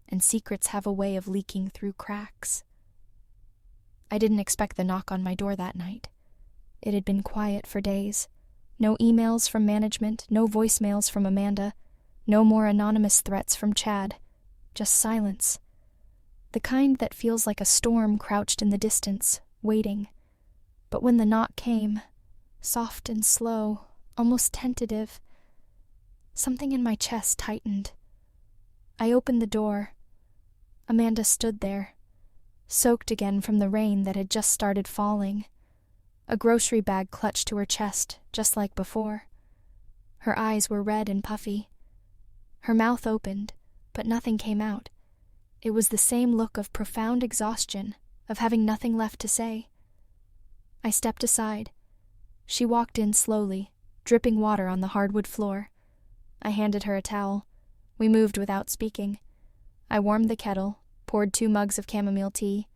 and secrets have a way of leaking through cracks. I didn't expect the knock on my door that night. It had been quiet for days. No emails from management, no voicemails from Amanda, no more anonymous threats from Chad. Just silence. The kind that feels like a storm crouched in the distance, waiting. But when the knock came, soft and slow, almost tentative, something in my chest tightened. I opened the door. Amanda stood there, soaked again from the rain that had just started falling. A grocery bag clutched to her chest, just like before. Her eyes were red and puffy. Her mouth opened, but nothing came out. It was the same look of profound exhaustion, of having nothing left to say. I stepped aside. She walked in slowly, dripping water on the hardwood floor. I handed her a towel. We moved without speaking. I warmed the kettle, poured 2 mugs of chamomile tea.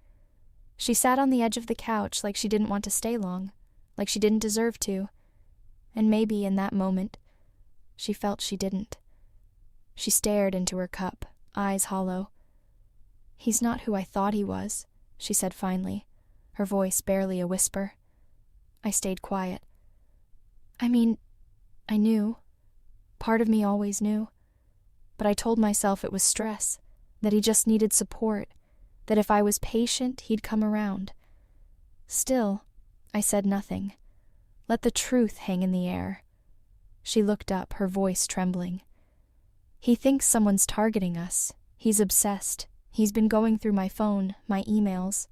She sat on the edge of the couch like she didn't want to stay long, like she didn't deserve to. And maybe in that moment, she felt she didn't. She stared into her cup, eyes hollow. "He's not who I thought he was," she said finally, her voice barely a whisper. I stayed quiet. I knew. Part of me always knew. But I told myself it was stress, that he just needed support, that if I was patient, he'd come around. Still, I said nothing. Let the truth hang in the air. She looked up, her voice trembling. "He thinks someone's targeting us. He's obsessed. He's been going through my phone, my emails.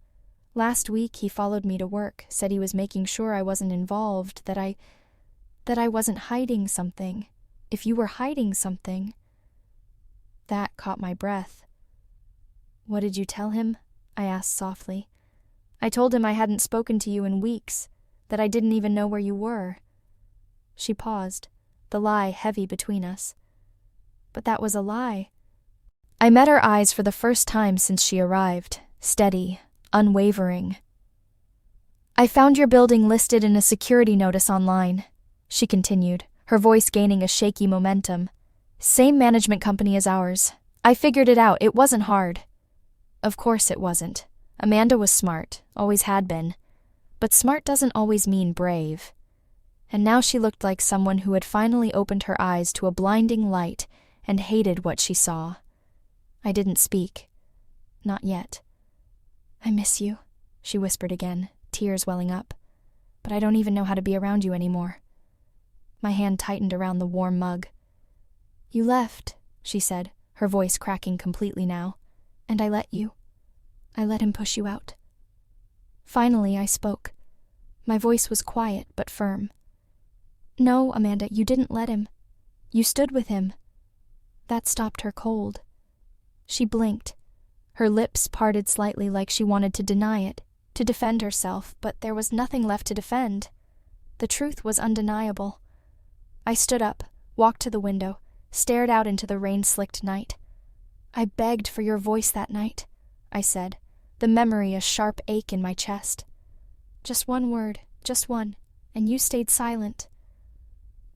Last week he followed me to work, said he was making sure I wasn't involved, that I wasn't hiding something. If you were hiding something..." That caught my breath. "What did you tell him?" I asked softly. "I told him I hadn't spoken to you in weeks, that I didn't even know where you were." She paused, the lie heavy between us. But that was a lie. I met her eyes for the first time since she arrived, steady, unwavering. "I found your building listed in a security notice online," she continued, her voice gaining a shaky momentum. "Same management company as ours. I figured it out. It wasn't hard." Of course it wasn't. Amanda was smart, always had been. But smart doesn't always mean brave. And now she looked like someone who had finally opened her eyes to a blinding light and hated what she saw. I didn't speak. Not yet. "I miss you," she whispered again, tears welling up. "But I don't even know how to be around you anymore." My hand tightened around the warm mug. "You left," she said, her voice cracking completely now. "And I let you. I let him push you out." Finally, I spoke. My voice was quiet but firm. "No, Amanda, you didn't let him. You stood with him." That stopped her cold. She blinked. Her lips parted slightly like she wanted to deny it, to defend herself, but there was nothing left to defend. The truth was undeniable. I stood up, walked to the window, stared out into the rain-slicked night. "I begged for your voice that night," I said, the memory a sharp ache in my chest. "Just one word, just one, and you stayed silent."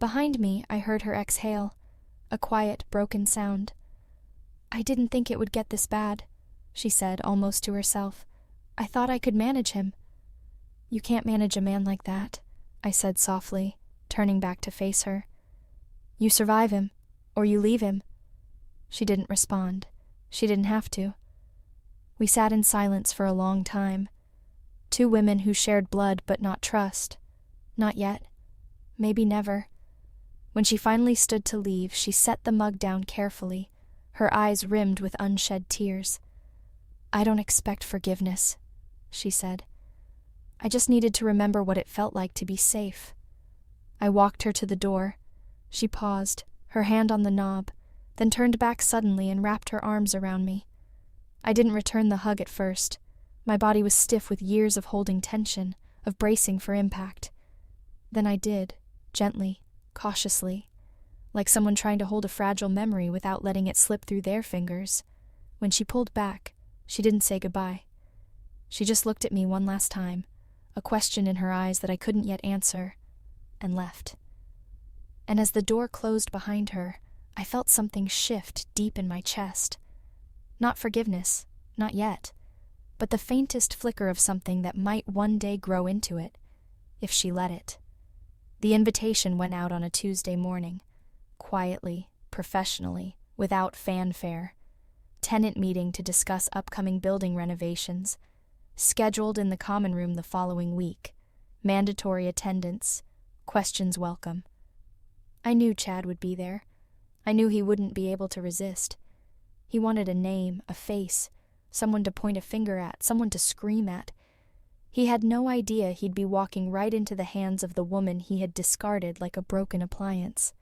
Behind me, I heard her exhale, a quiet, broken sound. "I didn't think it would get this bad," she said, almost to herself. "I thought I could manage him." "You can't manage a man like that," I said softly, turning back to face her. "You survive him, or you leave him." She didn't respond. She didn't have to. We sat in silence for a long time. 2 women who shared blood but not trust. Not yet. Maybe never. When she finally stood to leave, she set the mug down carefully, her eyes rimmed with unshed tears. "I don't expect forgiveness," she said. "I just needed to remember what it felt like to be safe." I walked her to the door. She paused, her hand on the knob, then turned back suddenly and wrapped her arms around me. I didn't return the hug at first. My body was stiff with years of holding tension, of bracing for impact. Then I did, gently, cautiously, like someone trying to hold a fragile memory without letting it slip through their fingers. When she pulled back, she didn't say goodbye. She just looked at me one last time, a question in her eyes that I couldn't yet answer, and left. And as the door closed behind her, I felt something shift deep in my chest. Not forgiveness, not yet, but the faintest flicker of something that might one day grow into it, if she let it. The invitation went out on a Tuesday morning, quietly, professionally, without fanfare. Tenant meeting to discuss upcoming building renovations, scheduled in the common room the following week, mandatory attendance, questions welcome. I knew Chad would be there. I knew he wouldn't be able to resist. He wanted a name, a face, someone to point a finger at, someone to scream at. He had no idea he'd be walking right into the hands of the woman he had discarded like a broken appliance.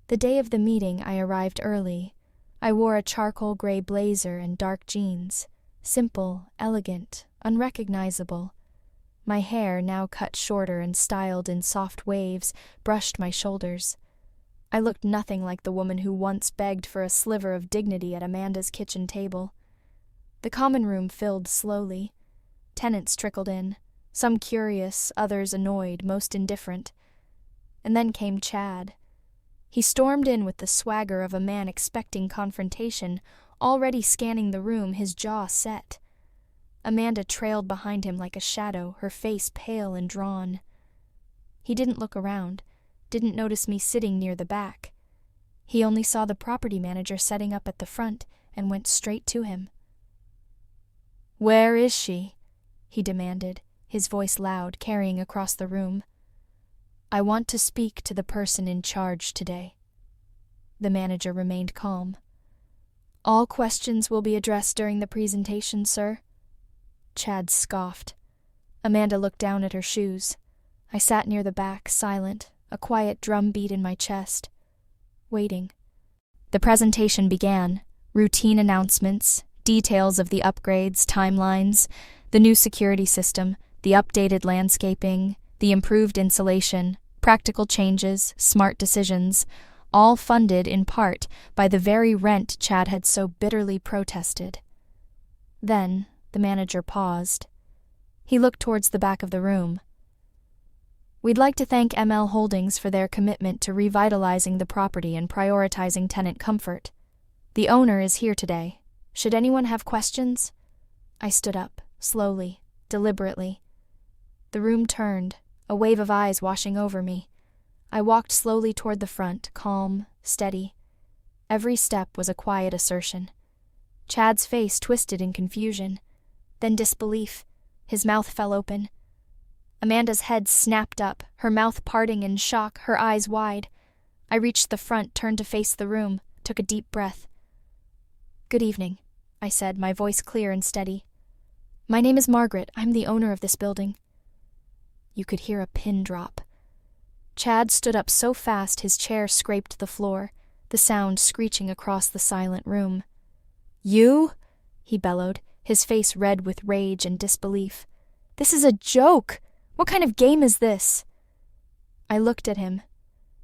The day of the meeting, I arrived early. I wore a charcoal gray blazer and dark jeans. Simple, elegant, unrecognizable. My hair, now cut shorter and styled in soft waves, brushed my shoulders. I looked nothing like the woman who once begged for a sliver of dignity at Amanda's kitchen table. The common room filled slowly. Tenants trickled in, some curious, others annoyed, most indifferent. And then came Chad. He stormed in with the swagger of a man expecting confrontation, already scanning the room, his jaw set. Amanda trailed behind him like a shadow, her face pale and drawn. He didn't look around, didn't notice me sitting near the back. He only saw the property manager setting up at the front and went straight to him. "Where is she?" he demanded, his voice loud, carrying across the room. "I want to speak to the person in charge today." The manager remained calm. "All questions will be addressed during the presentation, sir." Chad scoffed. Amanda looked down at her shoes. I sat near the back, silent, a quiet drum beat in my chest, waiting. The presentation began. Routine announcements, details of the upgrades, timelines, the new security system, the updated landscaping, the improved insulation, practical changes, smart decisions, all funded in part by the very rent Chad had so bitterly protested. Then the manager paused. He looked towards the back of the room. "We'd like to thank ML Holdings for their commitment to revitalizing the property and prioritizing tenant comfort. The owner is here today. Should anyone have questions?" I stood up, slowly, deliberately. The room turned, a wave of eyes washing over me. I walked slowly toward the front, calm, steady. Every step was a quiet assertion. Chad's face twisted in confusion, then disbelief. His mouth fell open. Amanda's head snapped up, her mouth parting in shock, her eyes wide. I reached the front, turned to face the room, took a deep breath. "Good evening," I said, my voice clear and steady. "My name is Margaret. I'm the owner of this building." You could hear a pin drop. Chad stood up so fast his chair scraped the floor, the sound screeching across the silent room. "You?" he bellowed, his face red with rage and disbelief. "This is a joke! What kind of game is this?" I looked at him,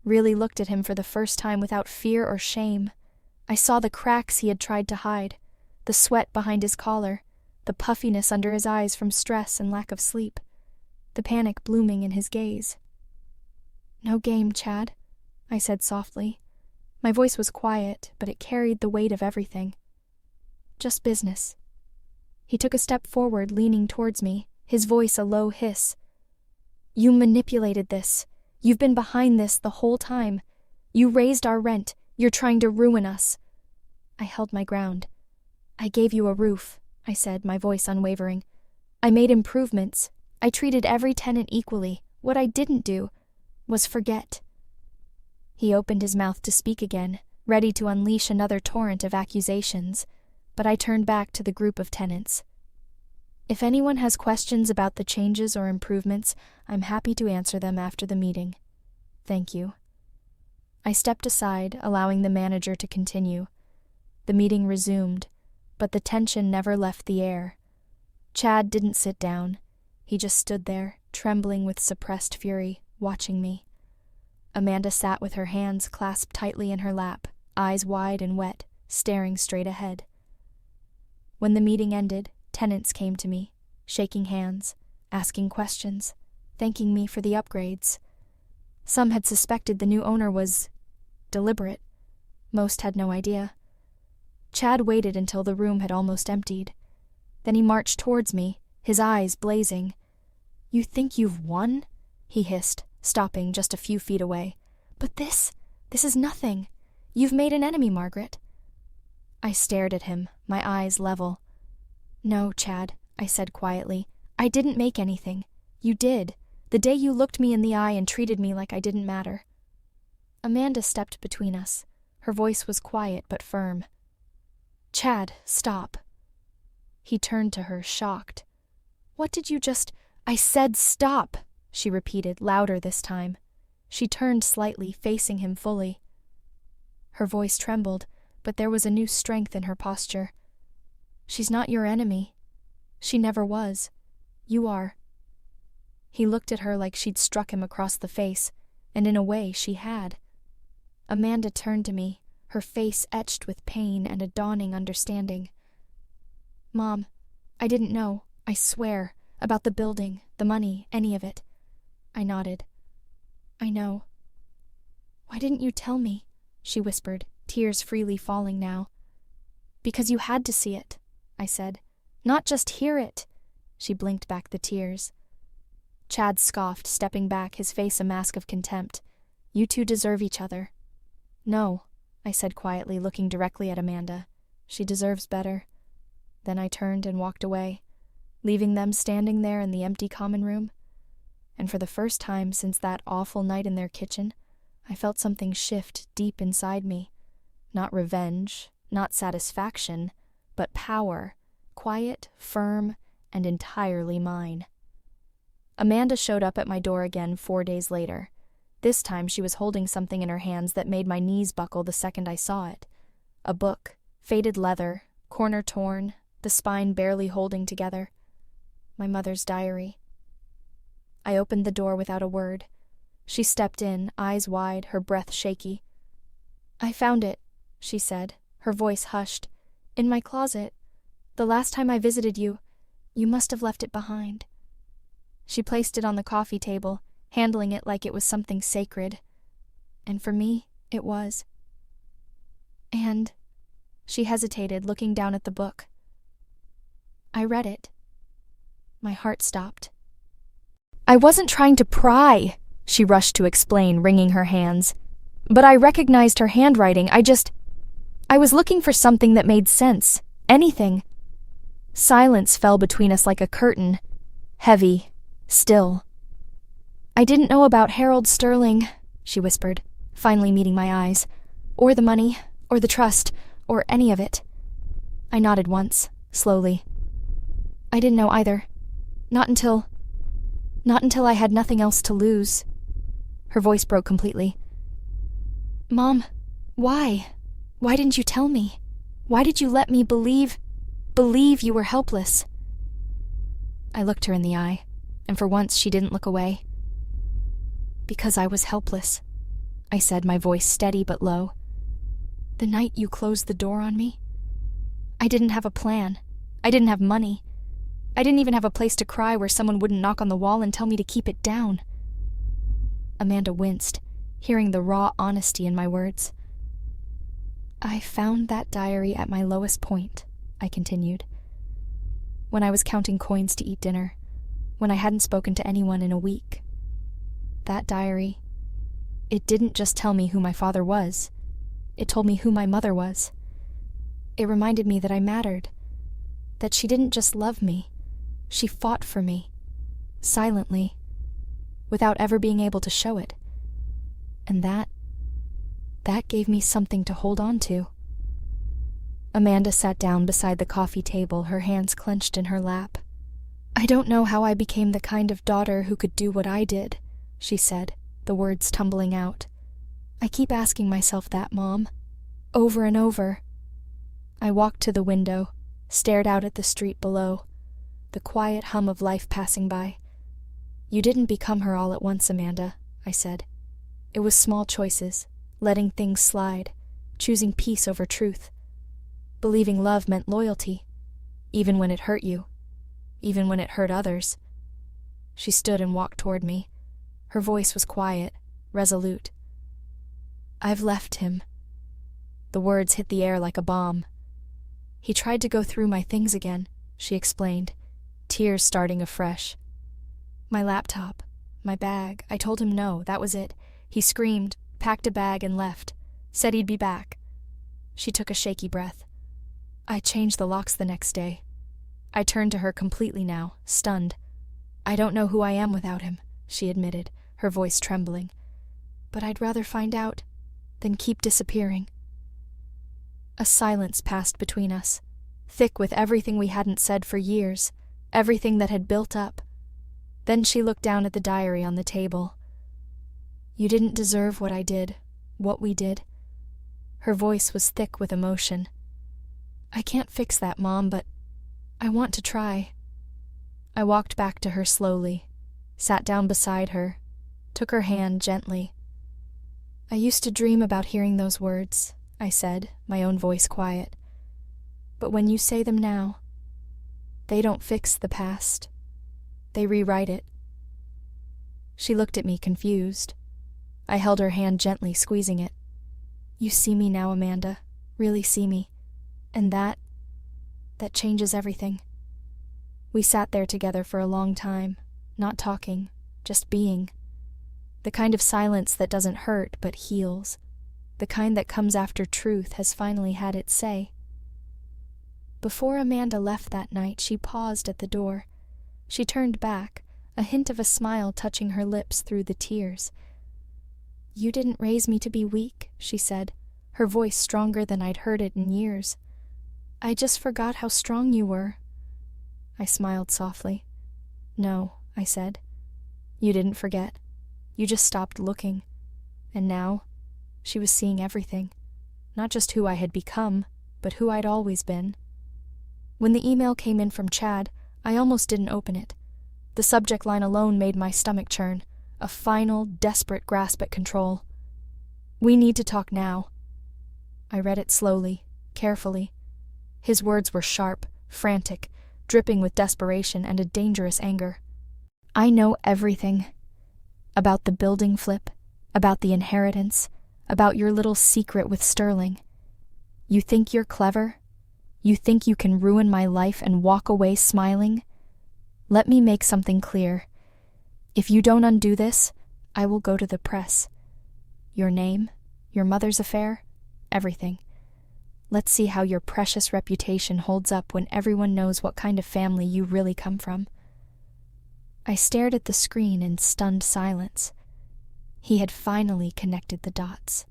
really looked at him for the first time without fear or shame. I saw the cracks he had tried to hide, the sweat behind his collar, the puffiness under his eyes from stress and lack of sleep, the panic blooming in his gaze. "No game, Chad," I said softly. My voice was quiet, but it carried the weight of everything. "Just business." He took a step forward, leaning towards me, his voice a low hiss. "You manipulated this. You've been behind this the whole time. You raised our rent. You're trying to ruin us." I held my ground. "I gave you a roof," I said, my voice unwavering. "I made improvements. I treated every tenant equally. What I didn't do was forget." He opened his mouth to speak again, ready to unleash another torrent of accusations, but I turned back to the group of tenants. "If anyone has questions about the changes or improvements, I'm happy to answer them after the meeting. Thank you." I stepped aside, allowing the manager to continue. The meeting resumed, but the tension never left the air. Chad didn't sit down. He just stood there, trembling with suppressed fury, watching me. Amanda sat with her hands clasped tightly in her lap, eyes wide and wet, staring straight ahead. When the meeting ended, tenants came to me, shaking hands, asking questions, thanking me for the upgrades. Some had suspected the new owner was deliberate. Most had no idea. Chad waited until the room had almost emptied. Then he marched towards me, his eyes blazing. "You think you've won?" he hissed, stopping just a few feet away. "But this is nothing. You've made an enemy, Margaret." I stared at him, my eyes level. "No, Chad," I said quietly. "I didn't make anything. You did. The day you looked me in the eye and treated me like I didn't matter." Amanda stepped between us. Her voice was quiet but firm. "Chad, stop." He turned to her, shocked. "What did you just—" "I said stop," she repeated, louder this time. She turned slightly, facing him fully. Her voice trembled, but there was a new strength in her posture. "She's not your enemy. She never was. You are." He looked at her like she'd struck him across the face, and in a way she had. Amanda turned to me, her face etched with pain and a dawning understanding. "Mom, I didn't know, I swear, about the building, the money, any of it." I nodded. "I know." "Why didn't you tell me?" she whispered, tears freely falling now. "Because you had to see it," I said. "Not just hear it." She blinked back the tears. Chad scoffed, stepping back, his face a mask of contempt. "You two deserve each other." "No," I said quietly, looking directly at Amanda. "She deserves better." Then I turned and walked away, leaving them standing there in the empty common room. And for the first time since that awful night in their kitchen, I felt something shift deep inside me. Not revenge, not satisfaction, but power, quiet, firm, and entirely mine. Amanda showed up at my door again 4 days later. This time she was holding something in her hands that made my knees buckle the second I saw it. A book, faded leather, corner torn, the spine barely holding together. My mother's diary. I opened the door without a word. She stepped in, eyes wide, her breath shaky. "I found it," she said, her voice hushed. "In my closet. The last time I visited you, you must have left it behind." She placed it on the coffee table, handling it like it was something sacred. And for me, it was. And she hesitated, looking down at the book. I read it. My heart stopped. "I wasn't trying to pry," she rushed to explain, wringing her hands. "But I recognized her handwriting. I was looking for something that made sense. Anything." Silence fell between us like a curtain, heavy, still. "I didn't know about Harold Sterling," she whispered, finally meeting my eyes. "Or the money, or the trust, or any of it." I nodded once, slowly. "I didn't know either. Not until I had nothing else to lose." Her voice broke completely. "Mom, why? Why didn't you tell me? Why did you let me believe you were helpless?" I looked her in the eye, and for once she didn't look away. "Because I was helpless," I said, my voice steady but low. "The night you closed the door on me, I didn't have a plan. I didn't have money. I didn't even have a place to cry where someone wouldn't knock on the wall and tell me to keep it down." Amanda winced, hearing the raw honesty in my words. "I found that diary at my lowest point," I continued. "When I was counting coins to eat dinner, when I hadn't spoken to anyone in a week. That diary, it didn't just tell me who my father was. It told me who my mother was. It reminded me that I mattered, that she didn't just love me. She fought for me, silently, without ever being able to show it. And that gave me something to hold on to." Amanda sat down beside the coffee table, her hands clenched in her lap. "I don't know how I became the kind of daughter who could do what I did," she said, the words tumbling out. "I keep asking myself that, Mom, over and over." I walked to the window, stared out at the street below, the quiet hum of life passing by. "You didn't become her all at once, Amanda," I said. "It was small choices, letting things slide, choosing peace over truth, believing love meant loyalty, even when it hurt you, even when it hurt others." She stood and walked toward me. Her voice was quiet, resolute. "I've left him." The words hit the air like a bomb. "He tried to go through my things again," she explained, tears starting afresh. "My laptop, my bag. I told him no, that was it. He screamed, packed a bag and left. Said he'd be back." She took a shaky breath. "I changed the locks the next day." I turned to her completely now, stunned. "I don't know who I am without him," she admitted, her voice trembling. "But I'd rather find out than keep disappearing." A silence passed between us, thick with everything we hadn't said for years, everything that had built up. Then she looked down at the diary on the table. "You didn't deserve what I did, what we did." Her voice was thick with emotion. "I can't fix that, Mom, but I want to try." I walked back to her slowly, sat down beside her, took her hand gently. "I used to dream about hearing those words," I said, my own voice quiet. "But when you say them now, they don't fix the past. They rewrite it." She looked at me confused. I held her hand gently, squeezing it. "You see me now, Amanda, really see me. And that changes everything." We sat there together for a long time, not talking, just being. The kind of silence that doesn't hurt but heals. The kind that comes after truth has finally had its say. Before Amanda left that night, she paused at the door. She turned back, a hint of a smile touching her lips through the tears. "You didn't raise me to be weak," she said, her voice stronger than I'd heard it in years. "I just forgot how strong you were." I smiled softly. "No," I said. "You didn't forget. You just stopped looking. And now," she was seeing everything. Not just who I had become, but who I'd always been. When the email came in from Chad, I almost didn't open it. The subject line alone made my stomach churn, a final, desperate grasp at control. "We need to talk now." I read it slowly, carefully. His words were sharp, frantic, dripping with desperation and a dangerous anger. "I know everything. About the building flip, about the inheritance, about your little secret with Sterling. You think you're clever? You think you can ruin my life and walk away smiling? Let me make something clear. If you don't undo this, I will go to the press. Your name, your mother's affair, everything. Let's see how your precious reputation holds up when everyone knows what kind of family you really come from." I stared at the screen in stunned silence. He had finally connected the dots.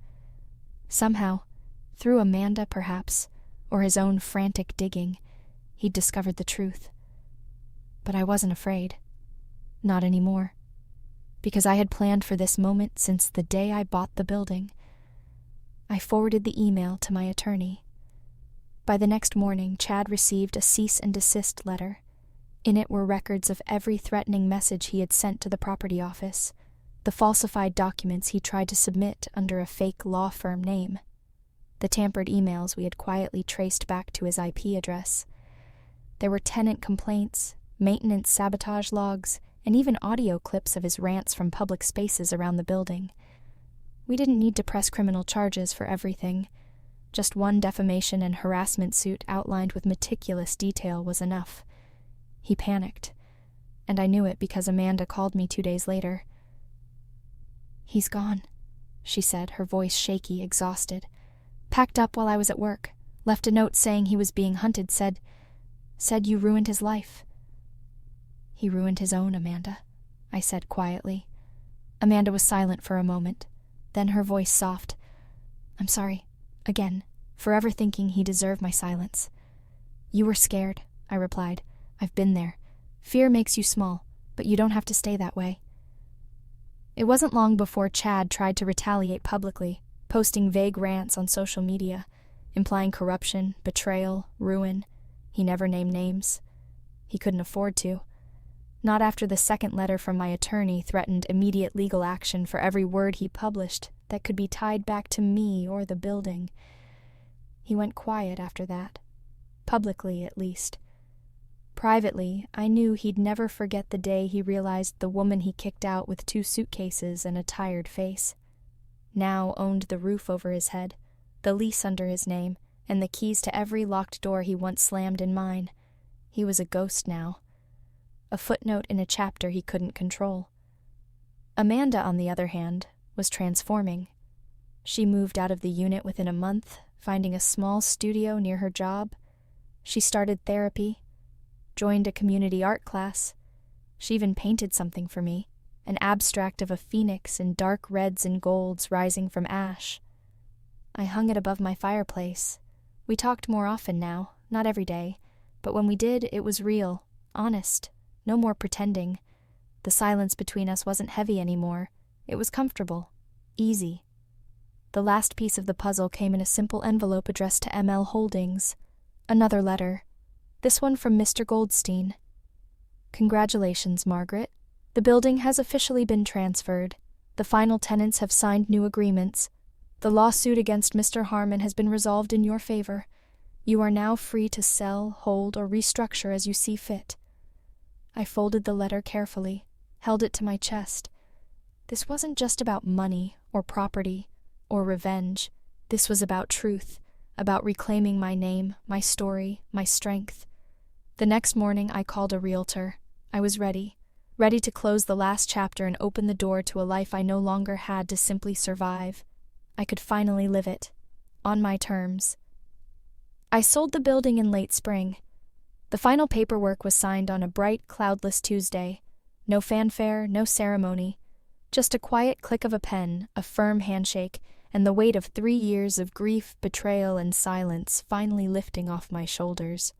Somehow, through Amanda perhaps, or his own frantic digging, he'd discovered the truth. But I wasn't afraid. Not anymore. Because I had planned for this moment since the day I bought the building. I forwarded the email to my attorney. By the next morning, Chad received a cease and desist letter. In it were records of every threatening message he had sent to the property office, the falsified documents he tried to submit under a fake law firm name, the tampered emails we had quietly traced back to his IP address. There were tenant complaints, maintenance sabotage logs, and even audio clips of his rants from public spaces around the building. We didn't need to press criminal charges for everything. Just one defamation and harassment suit outlined with meticulous detail was enough. He panicked, and I knew it because Amanda called me 2 days later. "He's gone," she said, her voice shaky, exhausted. "Packed up while I was at work, left a note saying he was being hunted, said you ruined his life." "He ruined his own, Amanda," I said quietly. Amanda was silent for a moment, then her voice soft. "I'm sorry, again, for ever thinking he deserved my silence." "You were scared," I replied. "I've been there. Fear makes you small, but you don't have to stay that way." It wasn't long before Chad tried to retaliate publicly, posting vague rants on social media, implying corruption, betrayal, ruin. He never named names. He couldn't afford to. Not after the second letter from my attorney threatened immediate legal action for every word he published that could be tied back to me or the building. He went quiet after that, publicly at least. Privately, I knew he'd never forget the day he realized the woman he kicked out with 2 suitcases and a tired face now owned the roof over his head, the lease under his name, and the keys to every locked door he once slammed in mine. He was a ghost now. A footnote in a chapter he couldn't control. Amanda, on the other hand, was transforming. She moved out of the unit within a month, finding a small studio near her job. She started therapy, joined a community art class. She even painted something for me, an abstract of a phoenix in dark reds and golds rising from ash. I hung it above my fireplace. We talked more often now, not every day, but when we did, it was real, honest, no more pretending. The silence between us wasn't heavy anymore. It was comfortable, easy. The last piece of the puzzle came in a simple envelope addressed to ML Holdings. Another letter. This one from Mr. Goldstein. Congratulations, Margaret. The building has officially been transferred. The final tenants have signed new agreements. The lawsuit against Mr. Harmon has been resolved in your favor. You are now free to sell, hold, or restructure as you see fit. I folded the letter carefully, held it to my chest. This wasn't just about money or property or revenge. This was about truth, about reclaiming my name, my story, my strength. The next morning I called a realtor. I was ready to close the last chapter and open the door to a life I no longer had to simply survive. I could finally live it, on my terms. I sold the building in late spring. The final paperwork was signed on a bright, cloudless Tuesday. No fanfare, no ceremony. Just a quiet click of a pen, a firm handshake, and the weight of 3 years of grief, betrayal, and silence finally lifting off my shoulders.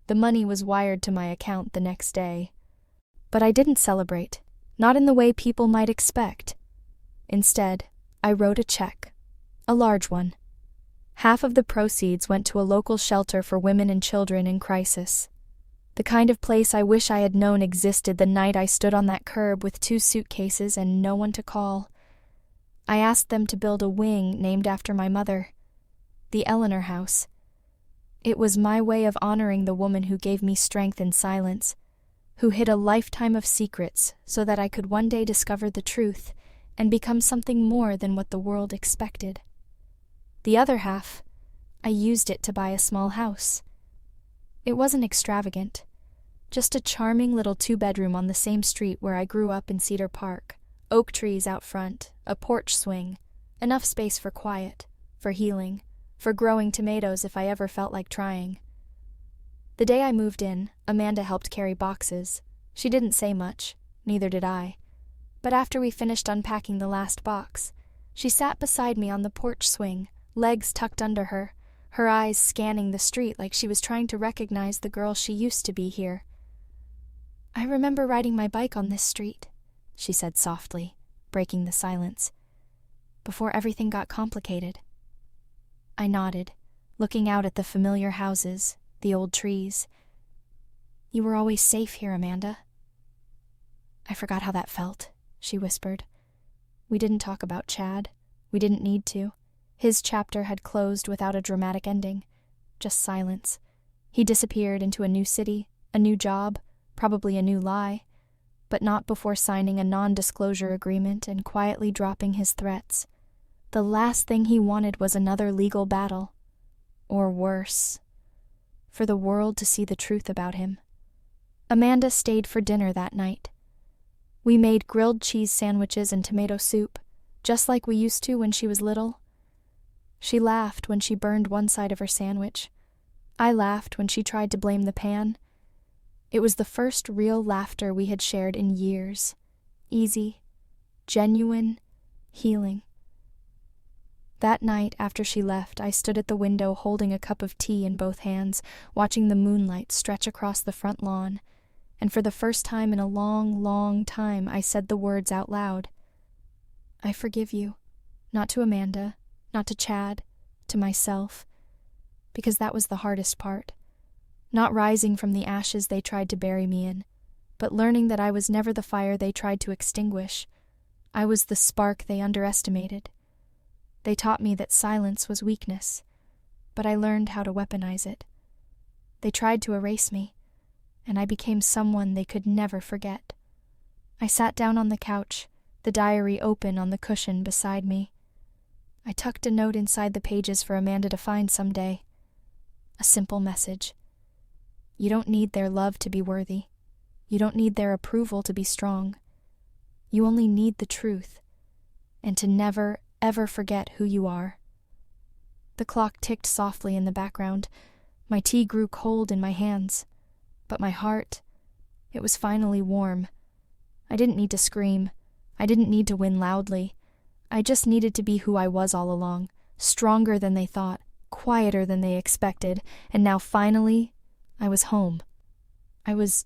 The money was wired to my account the next day. But I didn't celebrate, not in the way people might expect. Instead, I wrote a check, a large one. Half of the proceeds went to a local shelter for women and children in crisis. The kind of place I wish I had known existed the night I stood on that curb with 2 suitcases and no one to call. I asked them to build a wing named after my mother, the Eleanor House. It was my way of honoring the woman who gave me strength in silence, who hid a lifetime of secrets so that I could one day discover the truth and become something more than what the world expected. The other half, I used it to buy a small house. It wasn't extravagant, just a charming little 2-bedroom on the same street where I grew up in Cedar Park, oak trees out front, a porch swing, enough space for quiet, for healing, for growing tomatoes if I ever felt like trying. The day I moved in, Amanda helped carry boxes. She didn't say much, neither did I. But after we finished unpacking the last box, she sat beside me on the porch swing, legs tucked under her, her eyes scanning the street like she was trying to recognize the girl she used to be here. "I remember riding my bike on this street," she said softly, breaking the silence, "before everything got complicated." I nodded, looking out at the familiar houses, the old trees. "You were always safe here, Amanda." "I forgot how that felt," she whispered. "We didn't talk about Chad. We didn't need to. His chapter had closed without a dramatic ending. Just silence. He disappeared into a new city, a new job, probably a new lie, but not before signing a non-disclosure agreement and quietly dropping his threats. The last thing he wanted was another legal battle. Or worse, for the world to see the truth about him. Amanda stayed for dinner that night. We made grilled cheese sandwiches and tomato soup, just like we used to when she was little. She laughed when she burned one side of her sandwich. I laughed when she tried to blame the pan. It was the first real laughter we had shared in years. Easy, genuine, healing. That night, after she left, I stood at the window holding a cup of tea in both hands, watching the moonlight stretch across the front lawn, and for the first time in a long, long time, I said the words out loud. "I forgive you, not to Amanda, not to Chad, to myself, because that was the hardest part. Not rising from the ashes they tried to bury me in, but learning that I was never the fire they tried to extinguish. I was the spark they underestimated. They taught me that silence was weakness, but I learned how to weaponize it. They tried to erase me, and I became someone they could never forget. I sat down on the couch, the diary open on the cushion beside me. I tucked a note inside the pages for Amanda to find someday. A simple message. You don't need their love to be worthy. You don't need their approval to be strong. You only need the truth, and to never, ever forget who you are. The clock ticked softly in the background. My tea grew cold in my hands, but my heart, it was finally warm. I didn't need to scream. I didn't need to win loudly. I just needed to be who I was all along, stronger than they thought, quieter than they expected, and now finally, I was home. I was